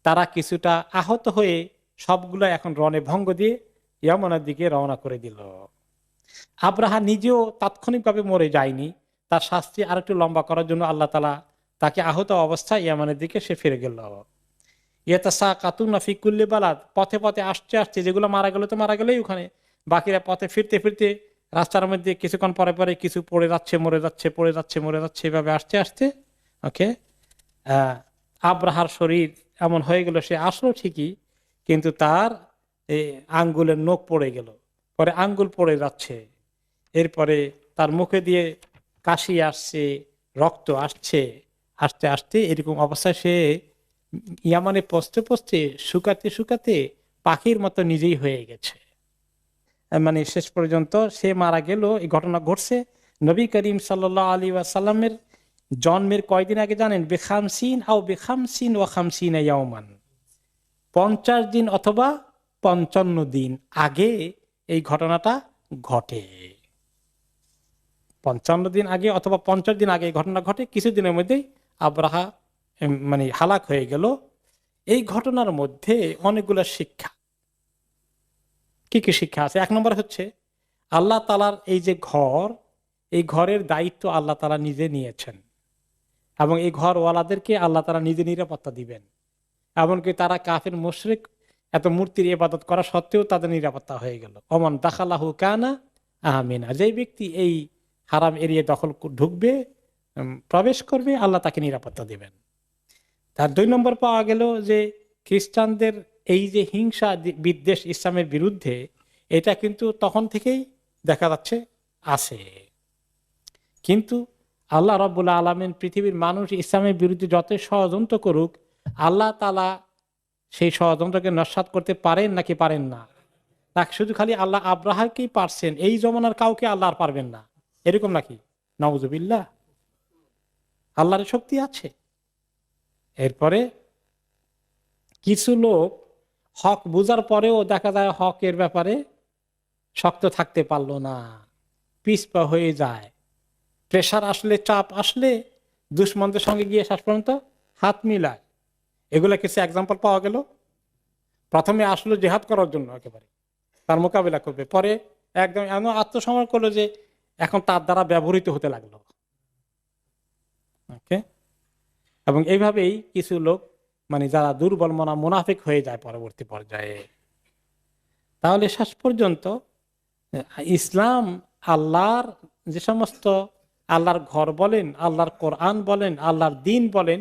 তারা কিছুটা আহত হয়ে সবগুলো এখন রণে ভঙ্গ দিয়ে ইয়ামানের দিকে রওনা করে দিল। আব্রাহা নিজেও তাৎক্ষণিকভাবে মরে যায়নি, তার শাস্তি আর একটু লম্বা করার জন্য আল্লাহ তাআলা তাকে আহত অবস্থায় ইয়ামানের দিকে সে ফিরে গেল। ফিকুল্লি বালাদ, পথে পথে আসতে আসতে, যেগুলো মারা গেল তো মারা গেলেই ওখানে, বাকিরা পথে ফিরতে ফিরতে রাস্তার মধ্যে কিছুক্ষণ পরে পরে কিছু পড়ে যাচ্ছে, মরে যাচ্ছে, পড়ে যাচ্ছে, মরে যাচ্ছে, এভাবে আসতে আসতে ওকে আব্রাহার শরীর এমন হয়ে গেল, সে আসলো ঠিকই, কিন্তু তার আঙ্গুলের নখ পড়ে গেল, পরে আঙ্গুল পড়ে যাচ্ছে, এরপরে তার মুখে দিয়ে কাশি আসছে, রক্ত আসছে, আসতে আসতে এরকম অবস্থায় সে ইয়ামানে পৌঁছতে পৌঁছতে শুকাতে শুকাতে পাখির মতো নিজেই হয়ে গেছে। মানে শেষ পর্যন্ত সে মারা গেল। এই ঘটনা ঘটছে নবী করিম সাল্লাল্লাহু আলাইহি ওয়াসাল্লামের জন্মের কয়দিন আগে জানেন? বেখামসিন আও বেখামসিন ওয়া খামসিনা ইয়াওমান, 50 দিন অথবা 55 দিন আগে এই ঘটনাটা ঘটে। 55 দিন আগে অথবা 50 দিন আগে এই ঘটনা ঘটে, কিছুদিনের মধ্যেই আব্রাহা মানে হালাক হয়ে গেল। এই ঘটনার মধ্যে অনেকগুলো শিক্ষা। কি কি শিক্ষা আছে? এক নম্বর হচ্ছে আল্লাহ তাআলার এই যে ঘর, এই ঘরের দায়িত্ব আল্লাহ তাআলা নিজে নিয়েছেন এবং এই ঘরওয়ালাদেরকে আল্লাহ তাআলা নিজে নিরাপত্তা দিবেন। এমনকি তারা কাফির মুশরিক এত মূর্তির ইবাদত করা সত্ত্বেও তাদের নিরাপত্তা হয়ে গেল। ওমান দাখালাহু কানা আমিনা, যে ব্যক্তি এই হারাম এরিয়া দখল ঢুকবে, প্রবেশ করবে, আল্লাহ তাকে নিরাপত্তা দিবেন। তার 2 নম্বর পাওয়া গেল যে খ্রিস্টানদের এই যে হিংসা বিদ্বেষ ইসলামের বিরুদ্ধে, এটা কিন্তু তখন থেকেই দেখা যাচ্ছে আছে। কিন্তু আল্লাহ রাব্বুল আলামিন পৃথিবীর মানুষ ইসলামের বিরুদ্ধে যত ষড়যন্ত্র করুক, আল্লাহ তাআলা সেই ষড়যন্ত্রকে নস্যাৎ করতে পারেন নাকি পারেন না? তাকে শুধু খালি আল্লাহ আব্রাহাকেই পারছেন, এই জমানার কাউকে আল্লাহ আর পারবেন না, এরকম নাকি? নাউজুবিল্লাহ। আল্লাহর শক্তি আছে। এরপরে কিছু লোক হক বুঝার পরেও দেখা যায় হকের ব্যাপারে শক্ত থাকতে পারলো না, পিছপা হয়ে যায়। প্রেশার আসলে, চাপ আসলে দুশ্মনদের সঙ্গে গিয়ে শেষ পর্যন্ত হাত মিলায়। এগুলা কিছু এক্সাম্পল পাওয়া গেল। প্রথমে আসলো জেহাদ করার জন্য, একেবারে তার মোকাবিলা করবে, পরে একদম এমন আত্মসমর্পণ করলো যে এখন তার দ্বারা ব্যবহৃত হতে লাগলো। ওকে। এবং এইভাবেই কিছু লোক মানে যারা দুর্বল মনা মুনাফিক হয়ে যায় পরবর্তী পর্যায়ে। তাহলে শেষ পর্যন্ত ইসলাম আল্লাহর যে সমস্ত আল্লাহর ঘর বলেন, আল্লাহর কোরআন বলেন, আল্লাহর দিন বলেন,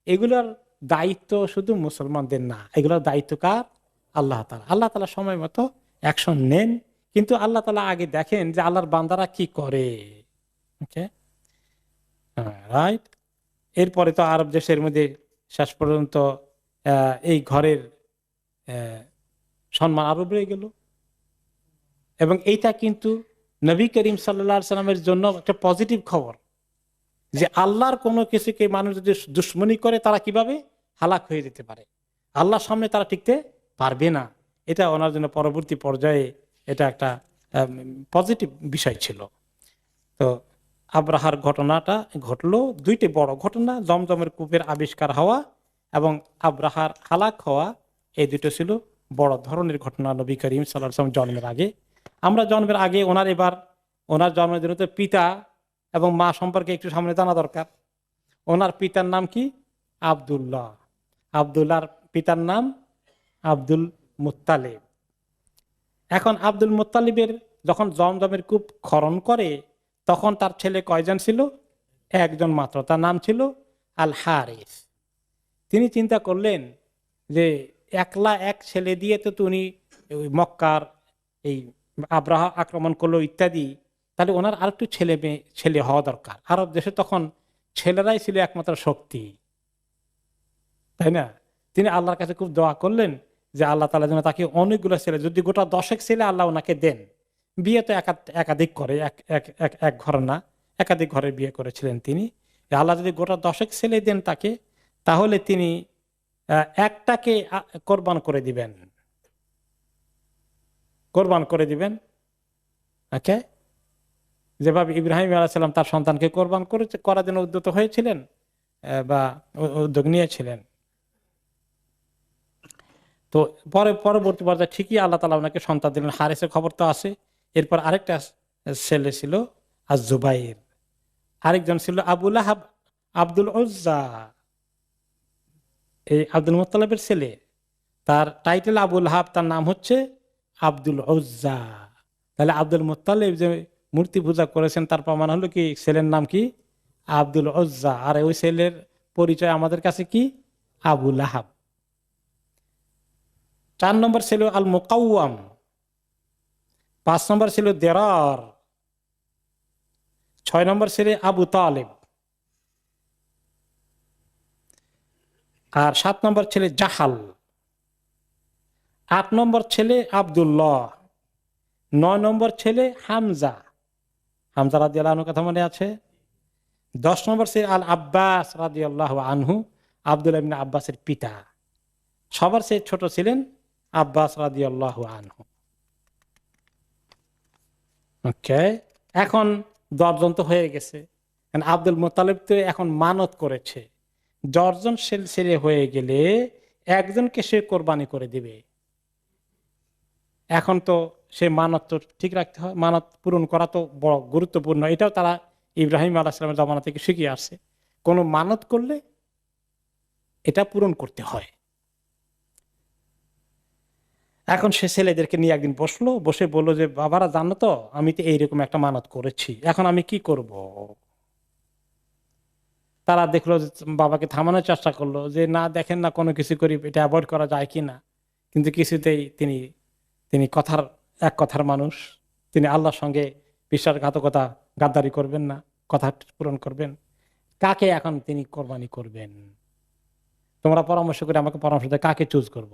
এগুলোর দায়িত্ব শুধু মুসলমানদের না, এগুলোর দায়িত্ব কার? আল্লাহ তাআলা। আল্লাহ তাআলা সময় মতো অ্যাকশন নেন, কিন্তু আল্লাহ তাআলা আগে দেখেন যে আল্লাহর বান্দারা কি করে। ওকে, রাইট। এরপরে তো আরব দেশের মধ্যে শেষ পর্যন্ত এই ঘরের সম্মান আরো বেড়ে গেল। এবং এইটা কিন্তু নবী করিম সাল্লাল্লাহু আলাইহি সাল্লামের জন্য একটা পজিটিভ খবর, যে আল্লাহর কোনো কিছুকে মানুষ যদি দুশ্মনী করে তারা কিভাবে হালাক হয়ে যেতে পারে, আল্লাহর সামনে তারা টিকতে পারবে না। এটা ওনার জন্য পরবর্তী পর্যায়ে এটা একটা পজিটিভ বিষয় ছিল। তো আব্রাহার ঘটনাটা ঘটলো, দুইটি বড় ঘটনা, জমজমের কূপের আবিষ্কার হওয়া এবং আব্রাহার হালাক হওয়া, এই দুটো ছিল বড় ধরনের ঘটনা নবী করিম সাল্লাল্লাহু আলাইহি ওয়াসাল্লাম জন্মের আগে। আমরা জন্মের আগে ওনার জন্মের দিনে তো পিতা এবং মা সম্পর্কে একটু সামনে জানা দরকার। ওনার পিতার নাম কি? আব্দুল্লাহ। আব্দুল্লাহর পিতার নাম আব্দুল মুত্তালিব। এখন আব্দুল মুত্তালিবের যখন জমজমের কূপ খনন করে, তখন তার ছেলে কয়জন ছিল? একজন মাত্র, তার নাম ছিল আল হারিস। তিনি চিন্তা করলেন যে একলা এক ছেলে দিয়ে তো উনি মক্কার এই আব্রাহা আক্রমণ করলো ইত্যাদি, তাহলে ওনার আরেকটু ছেলে হওয়া দরকার। আরব দেশে তখন ছেলেরাই ছিল একমাত্র শক্তি, তাই না? তিনি আল্লাহর কাছে খুব দোয়া করলেন যে আল্লাহ তাআলা যেন তাকে অনেকগুলো ছেলে, যদি গোটা 10 ছেলে আল্লাহ ওনাকে দেন। বিয়ে তো একাধিক করে, এক ঘর না, একাধিক ঘরে বিয়ে করেছিলেন তিনি। আল্লাহ যদি গোটা 10 ছেলে দেন তাকে, তাহলে তিনি একটাকে কোরবান করে দিবেন। ওকে, যেভাবে ইব্রাহিম আলাইহিস সালাম তার সন্তানকে কোরবান করার জন্য উদ্যত হয়েছিলেন বা উদ্যোগ নিয়েছিলেন। তো পরবর্তী পর্যায়ে ঠিকই আল্লাহ তাআলা ওনাকে সন্তান দিলেন। হারিসের খবর তো আছে। এরপর আরেকটা ছেলে ছিল আজ-জুবাইর, আরেকজন ছিল আবু লাহাব, আব্দুল উজ্জা, এই আব্দুল মুত্তালিবের ছেলে। তার টাইটেল আবু লাহাব, তার নাম হচ্ছে আব্দুল উজ্জা। তাহলে আব্দুল মুত্তালিব যে মূর্তি পূজা করেছেন তার প্রমাণ হলো কি? ছেলের নাম কি? আব্দুল উজ্জা। আর ওই ছেলের পরিচয় আমাদের কাছে কি? আবু লাহাব। 4 নম্বর ছিল আল মুকাওয়াম, 5 নম্বর ছিল দেরার, 6 নম্বর ছিল আবু তালেব। আর 7 নম্বর ছেলে জাহাল, 8 নম্বর ছেলে আব্দুল্লাহ, 9 নম্বর ছেলে হামজা, হামজা রাদিয়াল্লাহু আনহু কথা মনে আছে। 10 নম্বর ছেলে আল আব্বাস রাদিয়াল্লাহু আনহু, আব্দুল্লাহ ইবনে আব্বাসের পিতা। সবার চেয়ে ছোট ছিলেন আব্বাস রাদিয়াল্লাহু আনহু। ওকে, এখন 10 জন তো হয়ে গেছে। আব্দুল মুত্তালিব তো এখন মানত করেছে, 10 জন ছেলে হয়ে গেলে একজনকে সে কোরবানি করে দিবে। এখন তো সে মানত তো ঠিক রাখতে হয়, মানত পূরণ করা তো বড় গুরুত্বপূর্ণ। এটাও তারা ইব্রাহিম আলাইহিস সালামের জামানা থেকে শিখে আসছে, কোন মানত করলে এটা পূরণ করতে হয়। এখন সে ছেলেদেরকে নিয়ে একদিন বসলো, বসে বললো যে বাবারা জানো তো আমি তো এইরকম একটা মানত করেছি, এখন আমি কি করব। তারা দেখলো যে বাবাকে থামানোর চেষ্টা করলো যে না দেখেন না কোনো কিছু করি, এটা অ্যাভয়েড করা যায় কি না। কিন্তু কিছুতেই তিনি তিনি এক কথার মানুষ, তিনি আল্লাহর সঙ্গে বিশ্বাসঘাতকতা গাদ্দারি করবেন না, কথা পূরণ করবেন। কাকে এখন তিনি কোরবানি করবেন, তোমরা পরামর্শ করে আমাকে পরামর্শ দেয় কাকে চুজ করব।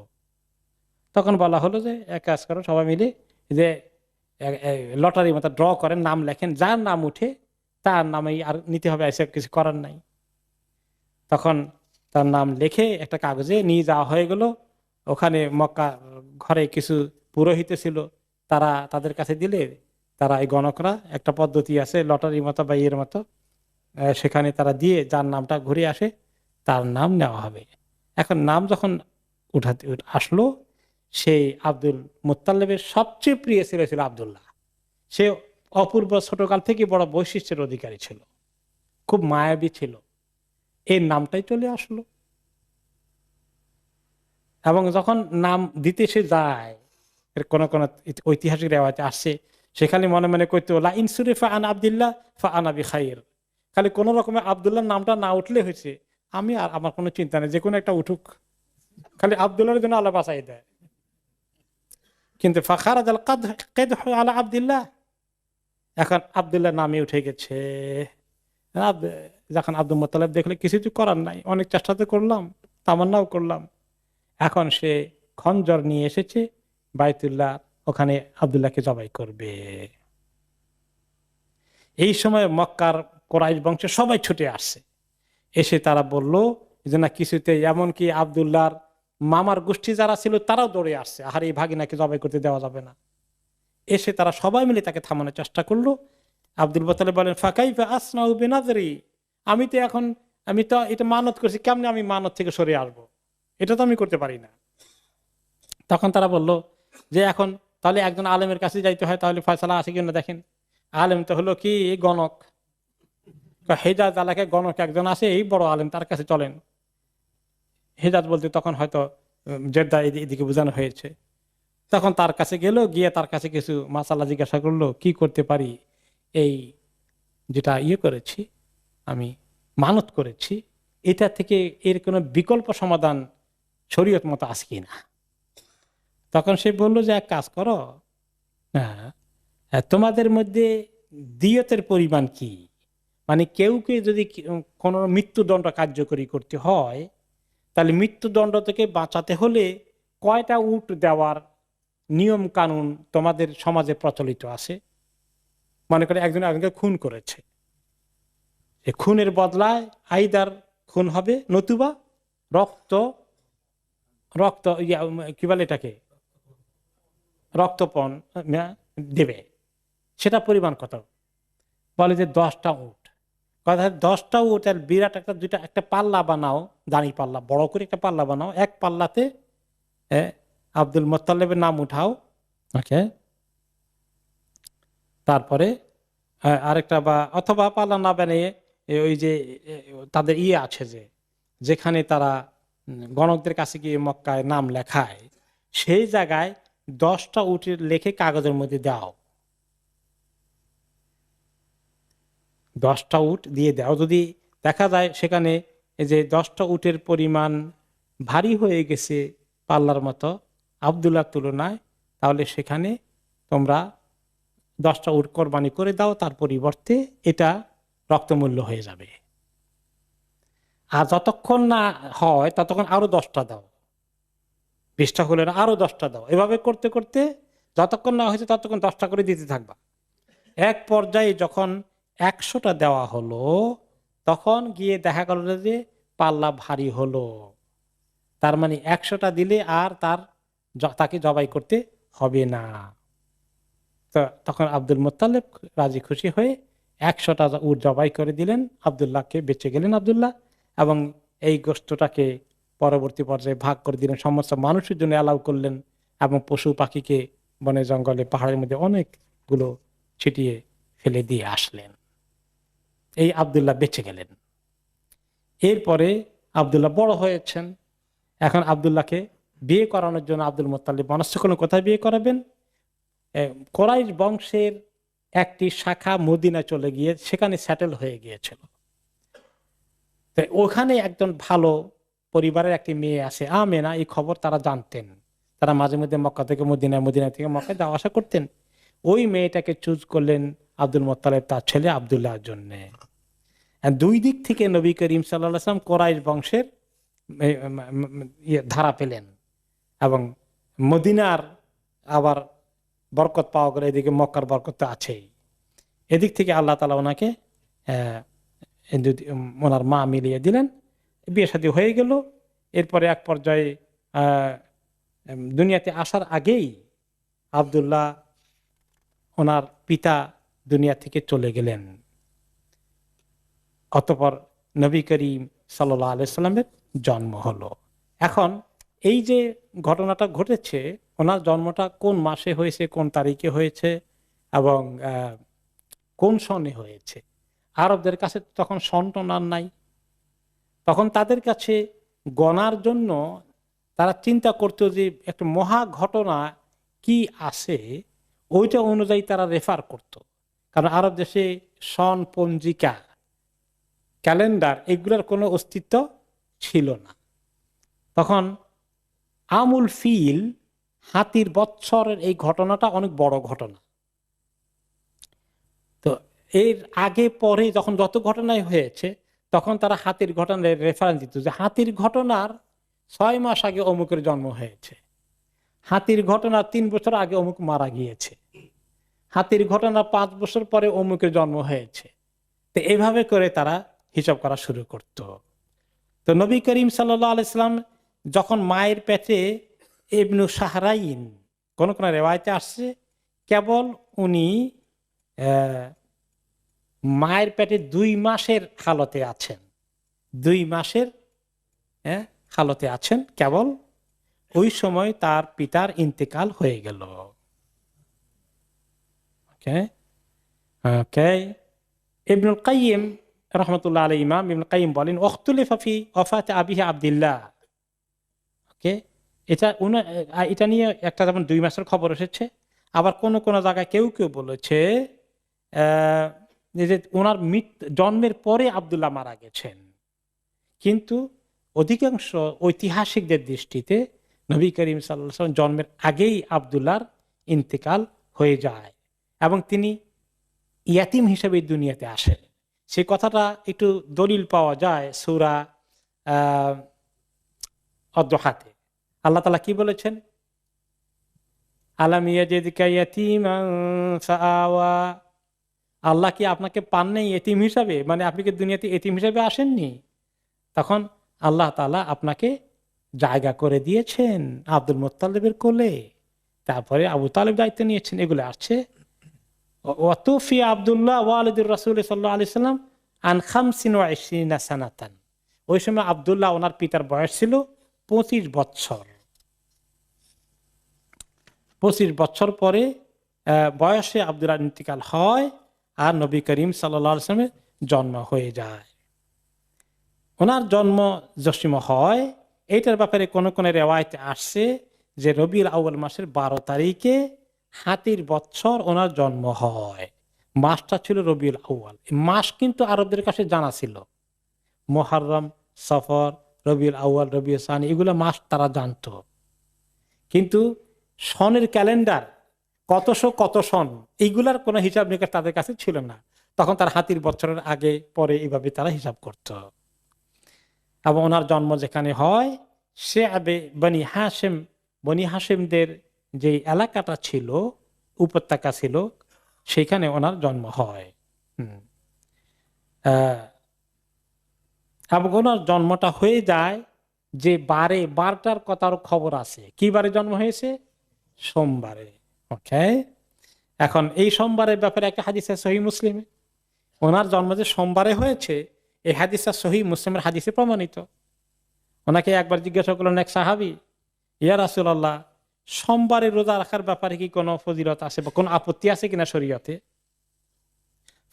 তখন বলা হলো যে এক কাজ করো সবাই মিলে, যে লটারির মতো ড্র করেন, নাম লেখেন, যার নাম উঠে তার নামেই আর নিতে হবে, এসব কিছু করার নাই। তখন তার নাম লিখে একটা কাগজে নিয়ে যাওয়া হয়ে গেল। ওখানে মক্কা ঘরে কিছু পুরোহিত ছিল, তারা তাদের কাছে দিলে তারা এই গণকরা একটা পদ্ধতি আছে লটারির মতো বা ইয়ের মতো, সেখানে তারা দিয়ে যার নামটা ঘুরে আসে তার নাম নেওয়া হবে। এখন নাম যখন উঠাতে আসলো, সেই আব্দুল মুত্তালিবের সবচেয়ে প্রিয় ছেলে ছিল আব্দুল্লাহ। সে অপূর্ব ছোটকাল থেকে বড় বৈশিষ্ট্যের অধিকারী ছিল, খুব মায়াবী ছিল, এর নামটাই চলে আসলো। এবং যখন নাম দিতে সে যায়, কোন কোন ঐতিহাসিক রেওয়ায়তে আসছে, সেখানে মনে মনে করতে লা ইনসুরি ফা আন আব্দুল্লাহ ফা আনা বিখাইর, খালি কোন রকমের আব্দুল্লাহর নামটা না উঠলে হয়েছে, আমি আর আমার কোনো চিন্তা নেই, যে কোনো একটা উঠুক, খালি আব্দুল্লাহর জন্য আল্লাহ বাঁচাই দেয়। কিন্তু ফাখারাজ আল কাদহ আলা আব্দুল্লাহ, এখন আব্দুল্লাহ নামে উঠে গেছে। যখন আব্দুল মুত্তালিব দেখলে কিছু করার নাই, অনেক চেষ্টা তো করলাম, তামান্নাও করলাম, এখন সে খঞ্জর নিয়ে এসেছে বাইতুল্লাহ, ওখানে আব্দুল্লাহকে জবাই করবে। এই সময় মক্কার কোরাইশ বংশের সবাই ছুটে আসছে, এসে তারা বলল যে না কিছুতে, এমনকি আব্দুল্লাহর মামার গোষ্ঠী যারা ছিল তারাও দৌড়ে আসছে, আর এই ভাগিনাকে জবাই করতে দেওয়া যাবে না। এসে তারা সবাই মিলে তাকে থামানোর চেষ্টা করলো। আব্দুল মুত্তালিব বলেন ফাকাইফা আসনাউ বিনাজরি, আমি তো এটা মানত করছি, কেমনে আমি মানত থেকে সরে আসবো, এটা তো আমি করতে পারি না। তখন তারা বলল যে এখন তাহলে একজন আলেমের কাছে যাইতে হয়, তাহলে ফয়সালা আছে কিনা দেখেন। আলেম তো হলো কি গণক, হেজাজ এলাকায় গণক একজন আছে, এই বড় আলেম, তার কাছে চলেন। হেজাজ বলতে তখন হয়তো জেদ্দা এদিকে বোঝানো হয়েছে। তখন তার কাছে গেল, গিয়ে তার কাছে কিছু মাসালা জিজ্ঞাসা করলো, কি করতে পারি, এই যেটা করেছি আমি, মানত করেছি, এটা থেকে এর কোনো বিকল্প সমাধান শরীয়ত মতো আছে কিনা। তখন সে বলল যে এক কাজ করো, তোমাদের মধ্যে দিয়তের পরিমাণ কি, মানে কেউকে যদি কোনো মৃত্যুদণ্ড কার্যকরী করতে হয়, তাহলে মৃত্যুদণ্ড থেকে বাঁচাতে হলে কয়টা উট দেওয়ার নিয়ম কানুন তোমাদের সমাজে প্রচলিত আছে। মনে করে একজন একজনকে খুন করেছে, খুনের বদলায় আইদার খুন হবে, নতুবা রক্ত রক্ত কি বলে এটাকে, রক্তপণ দেবে। সেটা পরিমাণ কত, বলে যে 10টা উট। কথা 10টা উট আর বিরাট একটা পাল্লা বানাও, দাঁড়ি পাল্লা, বড় করে একটা পাল্লা বানাও, এক পাল্লাতে আব্দুল মুত্তালিবের নাম উঠাও, ওকে, তারপরে আরেকটা, বা অথবা পাল্লা না বানিয়ে ওই যে তাদের আছে যে যেখানে তারা গণকদের কাছে গিয়ে মক্কায় নাম লেখায়, সেই জায়গায় 10টা উটের লেখে কাগজের মধ্যে দাও, 10টা উট দিয়ে দাও। যদি দেখা যায় সেখানে এই যে 10টা উটের পরিমাণ ভারী হয়ে গেছে পাল্লার মতো আব্দুল্লাহর তুলনায়, তাহলে সেখানে তোমরা 10টা উট কোরবানি করে দাও, তার পরিবর্তে এটা রক্তমূল্য হয়ে যাবে। আর যতক্ষণ না হয় ততক্ষণ আরো 10টা দাও, 20টা হলে না আরো 10টা দাও। এভাবে করতে করতে যতক্ষণ না হয়েছে ততক্ষণ 10টা করে দিতে থাকবা। এক পর্যায়ে যখন 100টা দেওয়া হলো তখন গিয়ে দেখা গেল যে পাল্লা ভারী হলো। তার মানে 100টা দিলে আর তাকে জবাই করতে হবে না। তো তখন আব্দুল মোত্তালেব রাজি খুশি হয়ে 100টা উট জবাই করে দিলেন, আব্দুল্লাহকে বেঁচে গেলেন আব্দুল্লাহ, এবং এই গোশতটাকে পরবর্তী পর্যায়ে ভাগ করে দিলেন, সমস্ত মানুষের জন্য অ্যালাউ করলেন, এবং পশু পাখিকে বনে জঙ্গলে পাহাড়ের মধ্যে অনেকগুলো ছিটিয়ে ফেলে দিয়ে আসলেন। এই আব্দুল্লাহ বেঁচে গেলেন। এরপরে আব্দুল্লাহ বড় হয়েছেন। এখন আব্দুল্লাহকে বিয়ে করানোর জন্য আব্দুল মোত্তালিব মনস্থ করলেন কোথায় বিয়ে করাবেন। কোরাইশ বংশের একটি শাখা মদিনা চলে গিয়ে সেখানে সেটেল হয়ে গিয়েছিল। তো ওখানে একজন ভালো পরিবারের একটি মেয়ে আছে আমেনা, এই খবর তারা জানতেন। তারা মাঝে মধ্যে মক্কা থেকে মদিনা, মদিনা থেকে মক্কায় যাওয়া আসা করতেন। ওই মেয়েটাকে চুজ করলেন আব্দুল মোত্তালিব তার ছেলে আব্দুল্লাহর জন্য। দুই দিক থেকে নবী করিম সাল্লাল্লাহু আলাইহি ওয়াসাল্লাম কোরাইশ বংশের ধারা পেলেন, এবং মদিনার আবার বরকত পাওয়া গেলে এদিকে মক্কার বরকত তো আছেই। এদিক থেকে আল্লাহ তাআলা ওনাকে ওনার মা মিলিয়ে দিলেন, বিয়ে শাদী হয়ে গেল। এরপরে এক পর্যায়ে দুনিয়াতে আসার আগেই আব্দুল্লাহ ওনার পিতা দুনিয়া থেকে চলে গেলেন। অতঃপর নবী করিম সাল্লাল্লাহু আলাইহি সাল্লামের জন্ম হলো। এখন এই যে ঘটনাটা ঘটেছে, ওনার জন্মটা কোন মাসে হয়েছে, কোন তারিখে হয়েছে, এবং কোন সনে হয়েছে, আরবদের কাছে তখন সন টনার নাই। তখন তাদের কাছে গণার জন্য তারা চিন্তা করতো যে একটা মহা ঘটনা কি আছে, ওইটা অনুযায়ী তারা রেফার করত। কারণ আরব দেশে সন, পঞ্জিকা, ক্যালেন্ডার এগুলোর কোনো অস্তিত্ব ছিল না। তখন আমুল ফিল, হাতির বৎসরের এই ঘটনাটা অনেক বড় ঘটনা। তো এর আগে পরে যখন যত ঘটনাই হয়েছে তখন তারা হাতির ঘটনার রেফারেন্স দিত, যে হাতির ঘটনার 6 মাস আগে অমুকের জন্ম হয়েছে, হাতির ঘটনার 3 বছর আগে অমুক মারা গিয়েছে, হাতির ঘটনা 5 বছর পরে অমুকের জন্ম হয়েছে। তো এইভাবে করে তারা হিসাব করা শুরু করত। তো নবী করিম সাল্লাল্লাহু আলাইহি সাল্লাম যখন মায়ের পেটে ইবনু শাহরাইন, কোন কোন রেওয়ায়েতে আসছে কেবল উনি মায়ের পেটে 2 মাসের হালতে আছেন, 2 মাসের হালতে আছেন কেবল, ওই সময় তার পিতার ইন্তেকাল হয়ে গেল। ইবনুল কাইয়িম রাহমাতুল্লাহ আলাইহি, ইমাম ইবনুল কাইয়িম বলেন ওয়াখতুলিফা ফি ওয়াফাতি আবিহি আব্দুল্লাহ। এটা নিয়ে একটা যেমন 2 মাসের খবর এসেছে, আবার কোন কোন জায়গায় কেউ কেউ বলেছে যে ওনার জন্মের পরে আব্দুল্লাহ মারা গেছেন। কিন্তু অধিকাংশ ঐতিহাসিকদের দৃষ্টিতে নবী করিম সাল্লাল্লাহু আলাইহি ওয়াসাল্লাম জন্মের আগেই আব্দুল্লাহর ইন্তেকাল হয়ে যায়, এবং তিনি ইয়াতিম হিসেবে দুনিয়াতে আসেন। সেই কথাটা একটু দলিল পাওয়া যায় সূরা আদ-দুহাতে। আল্লাহ তাআলা কি বলেছেন, আলাম ইয়াজিদকা ইয়াতীমান ফাআওয়া, আল্লাহ কি আপনাকে পান নাই এতিম হিসাবে, মানে আপনি কি দুনিয়াতে এতিম হিসাবে আসেননি, তখন আল্লাহ তাআলা আপনাকে জায়গা করে দিয়েছেন আব্দুল মুত্তালিবের কোলে, তারপরে আবু তালেব দায়িত্ব নিয়েছেন। এগুলো আসছে ওয়াতুফি আব্দুল্লাহ ওয়ালিদুর রাসূল সাল্লাল্লাহু আলাইহি সাল্লাম আন 25 সানাতান। ওই সময় আব্দুল্লাহ ওনার পিতার বয়স ছিল 25 বছর। 25 বছর পরে বয়সে আব্দুল্লাহ ইন্তিকাল হয়, আর নবী করিম সাল্লাল্লাহু আলাইহি সাল্লামের জন্ম হয়ে যায়। ওনার জন্ম জসিম হয়, এইটার ব্যাপারে কোন কোন রেওয়ায়েতে আসছে যে রবিউল আউয়াল মাসের 12 তারিখে হাতির বৎসর ওনার জন্ম হয়। মাসটা ছিল রবিউল আউয়াল। মাস কিন্তু আরবদের কাছে জানা ছিল, মুহররম, সফর, রবিউল আউয়াল, রবিউল সানি, এগুলো মাস তারা জানতো। কিন্তু সনের ক্যালেন্ডার কত সন, এইগুলার কোনো হিসাব নিকাশ তাদের কাছে ছিল না। তখন তার হাতির বছরের আগে পরে এইভাবে তারা হিসাব করত। এবং ওনার জন্ম যেখানে হয় সে আবে বনি হাসেম, বনি হাসেমদের যে এলাকাটা ছিল, উপত্যকা ছিল, সেখানে ওনার জন্ম হয়। এবং ওনার জন্মটা হয়ে যায় যে বারটার কথার খবর আছে। কি বারে জন্ম হয়েছে? সোমবারে। ওকে, এখন এই সোমবারের ব্যাপারে একটা হাদিস আছে সহিহ মুসলিমে। ওনার জন্ম যে সোমবারে হয়েছে এই হাদিসটা সহিহ মুসলিমের হাদিসে প্রমাণিত। ওনাকে একবার জিজ্ঞাসা করলেন এক সাহাবী, ইয়া রাসূলুল্লাহ, সোমবারে রোজা রাখার ব্যাপারে কি কোনো ফজিলত আছে বা কোনো আপত্তি আছে কিনা শরীয়তে?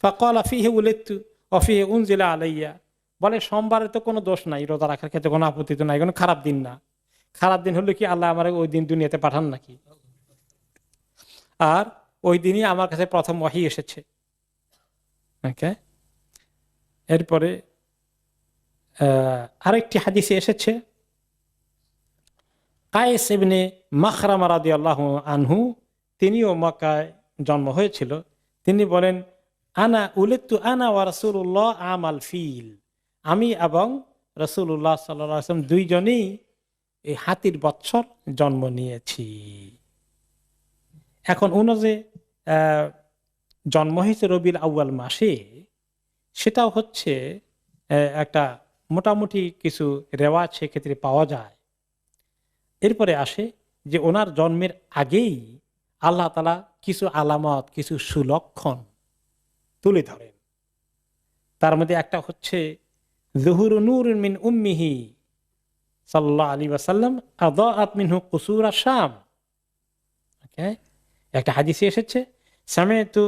ফাকালা ফীহি উলিদতু ওয়া ফীহি উনজিলা আলাইয়া। বলে সোমবারে তো কোনো দোষ নাই, রোজা রাখার ক্ষেত্রে কোনো আপত্তি তো নাই, কোনো খারাপ দিন না। খারাপ দিন হলে কি আল্লাহ আমার ওই দিন দুনিয়াতে পাঠান নাকি? আর ওই দিনই আমার কাছে প্রথম ওহী এসেছে। ওকে, এরপরে আরেকটি হাদিসে এসেছে, কায়েস ইবনে মাখরামা রাদিয়াল্লাহু আনহু, তিনিও মক্কায় জন্ম হয়েছিল। তিনি বলেন, আনা উলিদতু আনা ওয়া রাসূলুল্লাহ আমাল ফিল। আমি এবং রাসূলুল্লাহ সাল্লাল্লাহু আলাইহি ওয়াসাল্লাম দুইজনেই এই হাতির বৎসর জন্ম নিয়েছি। এখন ওনার যে জন্ম হয়েছে রবিউল আউয়াল মাসে, সেটাও হচ্ছে একটা মোটামুটি কিছু রেওয়াজ সেক্ষেত্রে পাওয়া যায়। এরপরে আসে যে ওনার জন্মের আগেই আল্লাহ তাআলা কিছু আলামত, কিছু সুলক্ষণ তুলে ধরেন। তার মধ্যে একটা হচ্ছে যুহুরু নূরুন মিন উম্মিহি সাল্লাল্লাহু আলাইহি ওয়াসাল্লাম আযাআত মিনহু কুসুরা শাম। ওকে, একটা হাদিসে এসেছে, সামি'তু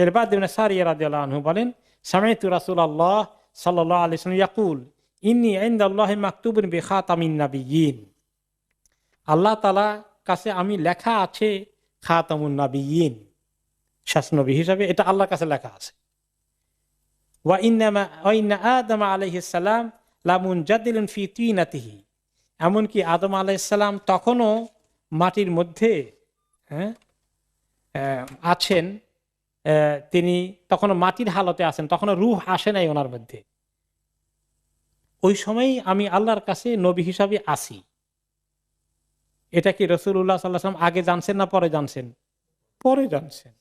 ইরবাদ ইবনে সারিয়া রাদিয়াল্লাহু আনহু বলেন, সামি'তু রাসূলুল্লাহ সাল্লাল্লাহু আলাইহি ওয়াসাল্লাম ইয়াকুল ইন্নী ইনদাল্লাহি মাকতুবুন বিখাতামিন নাবিয়্যিন। আল্লাহ তাআলা কাছে আমি লেখা আছে খাতামুন নাবিয়্যিন, শেষ নবী হিসাবে এটা আল্লাহর কাছে লেখা আছে। ওয়া ইন্না আদম আলাইহিস সালাম লামুনজাদিলুন ফি তিনাতিহি। এমনকি আদম আলাইহিস সালাম তখনও মাটির মধ্যে আছেন, তিনি তখনও মাটির হালতে আছেন, তখনও রূহ আসে নাই ওনার মধ্যে। ওই সময়ই আমি আল্লাহর কাছে নবী হিসাবে আসি। এটা কি রাসূলুল্লাহ সাল্লাল্লাহু আলাইহি ওয়াসাল্লাম আগে জানছেন না পরে জানছেন? পরে জানছেন।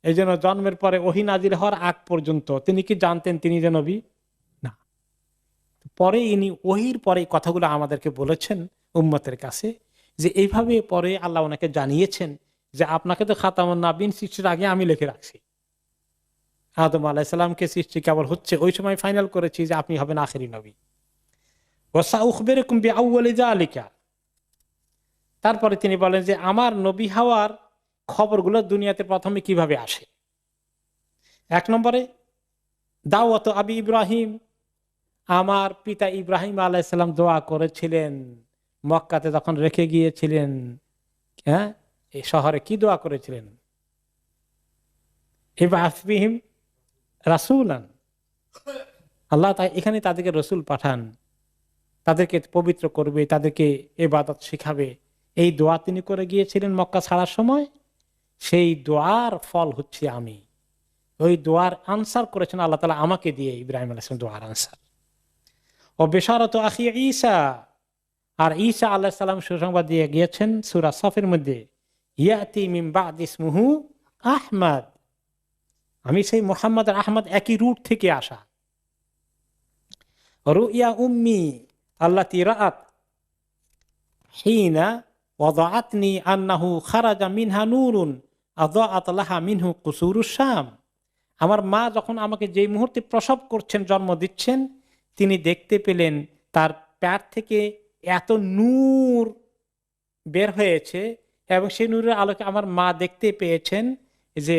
এই জন্য জন্মের পরে ওহী নাজিল হওয়ার আগ পর্যন্ত তিনি কি জানতেন তিনি যে নবী? না। পরে ইনি ওহীর পরে কথাগুলো আমাদেরকে বলেছেন উম্মতের কাছে, যে এইভাবে পরে আল্লাহ ওনাকে জানিয়েছেন যে আপনাকে তো খাতামুন নাবিয়্যিন সৃষ্টির আগে আমি লিখে রাখছি। আদম আলাইহিস সালামকে সৃষ্টি কেবল হচ্ছে ওই সময় ফাইনাল করেছি যে আপনি হবেন আখেরি নবী। ওয়া সাউখবিরুকুম বিআউয়ালি যালিকা। তারপরে তিনি বলেন যে আমার নবী হওয়ার খবরগুলো দুনিয়াতে প্রথমে কিভাবে আসে। এক নম্বরে দাওয়াত আবি ইব্রাহিম, আমার পিতা ইব্রাহিম আলাইহিস সালাম দোয়া করেছিলেন মক্কাতে যখন রেখে গিয়েছিলেন। হ্যাঁ, এই শহরে কি দোয়া করেছিলেন? ইবআস বিহিম রাসূলান, আল্লাহ এখানে তাদেরকে রসুল পাঠান, তাদেরকে পবিত্র করবে, তাদেরকে ইবাদত শিখাবে। এই দোয়া তিনি করে গিয়েছিলেন মক্কা ছাড়ার সময়। সেই দোয়ার ফল হচ্ছে আমি। ওই দোয়ার আনসার করেছেন আল্লাহ তাআলা আমাকে দিয়ে, ইব্রাহিম আলাইহিস সালাম দোয়ার আনসার। ও বিশারাত আখি ঈসা, আর ঈসা আলাইহিস সালাম সুসংবাদ দিয়ে গিয়েছেন সূরা সফের মধ্যে, ইয়াতি মিন বা'দি ইসমুহু আহমদ, আমি সেই মুহাম্মদ আর আহমদ একই রুট থেকে আসা। রুইয়া উম্মি আল্লাতী রাআত হিনা ওয়াদাআতনি আন্নাহু খারাজা মিনহা নূরুন আযাআত লাহা মিনহু কুসুরুশ শাম। আমার মা যখন আমাকে যে মুহূর্তে প্রসব করছেন, জন্ম দিচ্ছেন, তিনি দেখতে পেলেন তার পেট থেকে এত নূর বের হয়েছে, এবং সেই নূরের আলোকে আমার মা দেখতে পেয়েছেন যে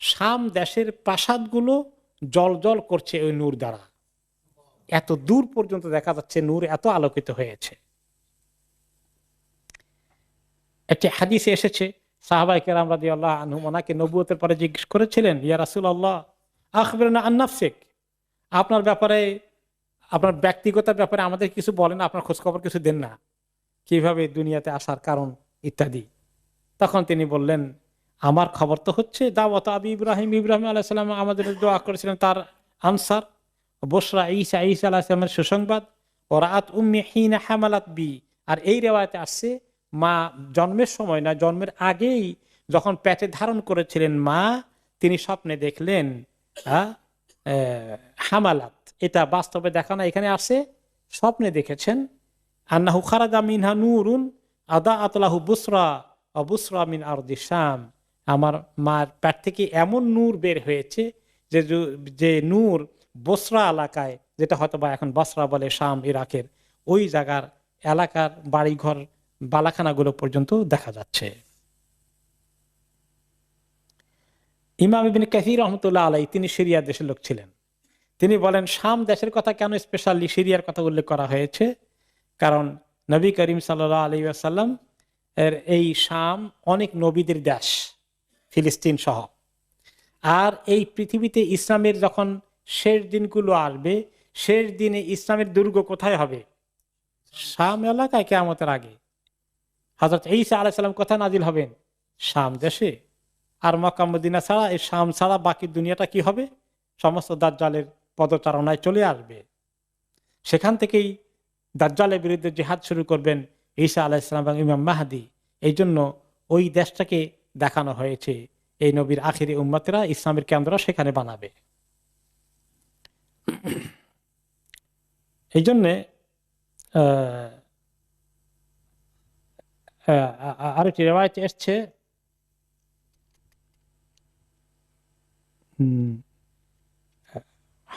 শাম দেশের প্রাসাদগুলো জ্বলজ্বল করছে ওই নূর দ্বারা। এত দূর পর্যন্ত দেখা যাচ্ছে নূর এত আলোকিত হয়েছে। একটি হাদিসে এসেছে, সাহাবায়ে কেরাম রাদিয়াল্লাহু আনহুম ওনাকে নবুয়তের পরে জিজ্ঞেস করেছিলেন, ইয়া রাসূলুল্লাহ আখবিরনা আন নাফসিক, আপনার ব্যাপারে, আপনার ব্যক্তিগত ব্যাপারে আমাদের কিছু বলেন, আপনার খোঁজ খবর কিছু দেন না, কিভাবে দুনিয়াতে আসার কারণ ইত্যাদি। তখন তিনি বললেন, আমার খবর তো হচ্ছে দাওয়াত আবি ইব্রাহিম, ইব্রাহিম আলাইহিস সালাম আমাদের দোয়া করেছিলেন তার আনসার। বসরা ঈসা ঈসা আলাইহিস সালামের সুসংবাদ, ও রাআত উম্মি হিনা হামালাত বি, আর এই রিওয়ায়াতে আসছে মা জন্মের সময় না, জন্মের আগেই যখন পেটে ধারণ করেছিলেন মা, তিনি স্বপ্নে দেখলেন হামালাত। এটা বাস্তবে দেখা না, এখানে আসে স্বপ্নে দেখেছেন। আন্নাহু খারাজা মিনহা নূরুন আদাআত লাহু বুসরা ওয়া বুসরা মিন আরদি শাম, আমার মার পেট থেকে এমন নূর বের হয়েছে যে নূর বসরা এলাকায়, যেটা হয়তো বা এখন বসরা বলে শাম ইরাকের, ওই জায়গার এলাকার বাড়িঘর বালাখানাগুলো পর্যন্ত দেখা যাচ্ছে। ইমাম ইবনে কাসির রহমতুল্লাহ আলাইহি, তিনি সিরিয়া দেশের লোক ছিলেন। তিনি বলেন শাম দেশের কথা কেন স্পেশালি সিরিয়ার কথা উল্লেখ করা হয়েছে, কারণ নবী করিম সাল্লাল্লাহু আলাইহি ওয়াসাল্লাম এর এই শাম অনেক নবীদের দেশ, ফিলিস্তিন সহ। আর এই পৃথিবীতে ইসলামের যখন শেষ দিনগুলো আসবে, শেষ দিনে ইসলামের দুর্গ কোথায় হবে? শাম এলাকায়, কিয়ামতের আগে। হযরত ঈসা আলাইহিস সালাম কোথায় নাজিল হবেন? শাম দেশে। আর মক্কা মদিনা ছাড়া, এই শাম ছাড়া বাকি দুনিয়াটা কি হবে? সমস্ত দাজ্জালের পদচারণায় চলে আসবে। সেখান থেকেই দাজ্জালের বিরুদ্ধে জিহাদ শুরু করবেন ঈসা আলাইহিস সালাম এবং ইমাম মাহদী। এই জন্য ওই দেশটাকে দেখানো হয়েছে, এই নবীর আখিরি উম্মতেরা ইসলামের কেন্দ্র সেখানে বানাবে। এই জন্যে আরেকটি রিওয়ায়াত এসছে,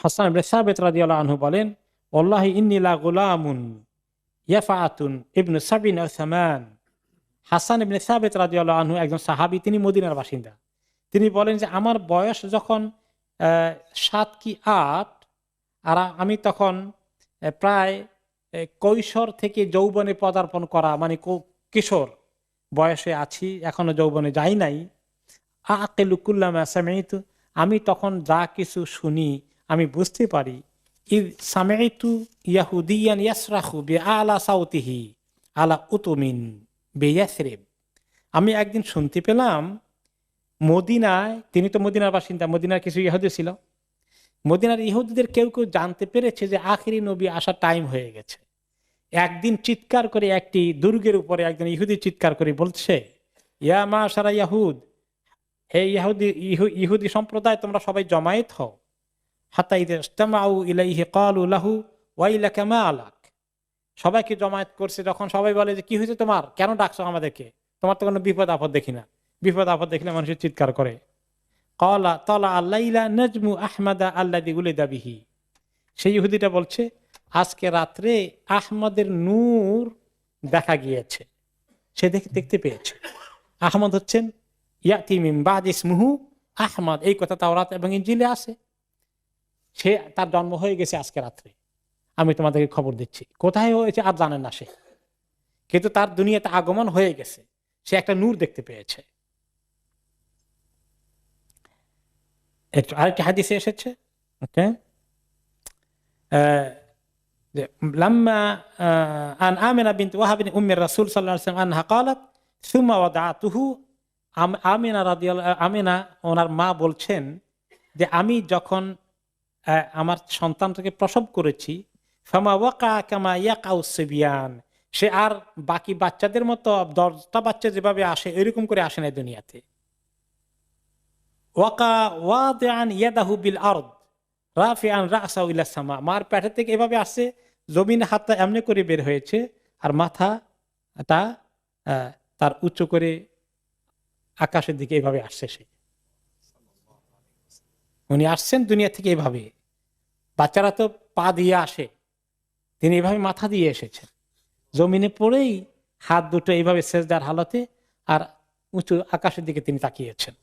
হাসান ইবনে সাবিত রাদিয়াল্লাহু আনহু বলেন, ওয়াল্লাহি ইন্নী লা গুলামুন ইয়াফাতুন ইবনু সাবিন আও সামান। হাসান ইবনে সাবিত রাদিয়াল্লাহু আনহু একজন সাহাবী, তিনি মদিনার বাসিন্দা। তিনি বলেন যে আমার বয়স যখন 7 কি 8, আর আমি তখন প্রায় কৈশোর থেকে যৌবনে পদার্পণ করা, মানে কিশোর বয়সে আছি, এখনো যৌবনে যাই নাই। আকিলু কুল্লামা সামিতু, আমি তখন যা কিছু শুনি আমি বুঝতে পারি। ইদ সামিতু ইয়াহুদিয়ান ইয়াসরাখু বিআলা সাউতিহি আলা উতুমিন বিয়াসরিব, আমি একদিন শুনতে পেলাম মদিনায়, তিনি তো মদিনার বাসিন্দা, মদিনার কিছু ইহুদি ছিল, মদিনার ইহুদিদের কেউ কেউ জানতে পেরেছে যে আখিরি নবী আসার টাইম হয়ে গেছে। একদিন চিৎকার করে, একটি দুর্গের উপরে একজন ইহুদি চিৎকার করে বলছে, ইয়া মাশারা ইয়াহুদ, হে ইহুদি সম্প্রদায়, তোমরা সবাই জমায়েত হও। হাত্তা ইযা ইজতামাউ ইলাইহি ক্বালু লাহু ওয়াইলাকা মা আলাক, সবাইকে জমায়েত করছে, যখন সবাই বলে যে কি হয়েছে তোমার, কেন ডাকছো আমাদেরকে, তোমার তো কোনো বিপদ আপদ দেখি না। বিপদ আপদ দেখলে মানুষের চিৎকার করে। ক্বালা তালা আল্লাইলা নাজমু আহমাদা আল্লাযী উলিদা বিহি, সেই ইহুদিটা বলছে আজকে রাত্রে আহমদের নূর দেখা গিয়েছে, সে দেখতে পেয়েছে। আহমদ হচ্ছেন ইয়াতি মিন বাদ ইসমুহু আহমদ, এই কথা তাওরাত এবং ইনজিলে আছে। সে, তার জন্ম হয়ে গেছে আজকে রাত্রে, আমি তোমাদেরকে খবর দিচ্ছি। কোথায় হয়েছে আর জানেন না সে, কিন্তু তার দুনিয়াতে আগমন হয়ে গেছে, সে একটা নূর দেখতে পেয়েছে। আরেকটি হাদিসে এসেছে, ওকে, লাম্মা আন আমিনা বিনত ওয়াহাব বিন উম্মি রাসূল সাল্লাল্লাহু আলাইহি ওয়াসাল্লাম আনহা ক্বালাত সুম্মা ওয়াদাতুহু, আমিনা রাদিয়াল্লাহু, আমিনা ওনার মা বলছেন যে আমি যখন আমার সন্তানটাকে প্রসব করেছি, ফামা ওয়াকা কামা ইয়াকাউ সিবিয়ান, সে আর বাকি বাচ্চাদের মতো 10টা বাচ্চা যেভাবে আসে এরকম করে আসে না দুনিয়াতে। ওয়াকা ওয়াদিআন ইয়াদাহু বিল আরদ রাফিআন রাসাহু ইলা সামা, মার পেট থেকে এভাবে আসে, জমিনে হাতটা এমনি করে বের হয়েছে, আর মাথাটা তার উঁচু করে আকাশের দিকে এভাবে আসছে। সে, উনি আসছেন দুনিয়া থেকে এভাবে, বাচ্চারা তো পা দিয়ে আসে, তিনি এভাবে মাথা দিয়ে এসেছেন, জমিনে পড়েই হাত দুটো এইভাবে সেজদার হালতে আর উঁচু আকাশের দিকে তিনি তাকিয়েছেন।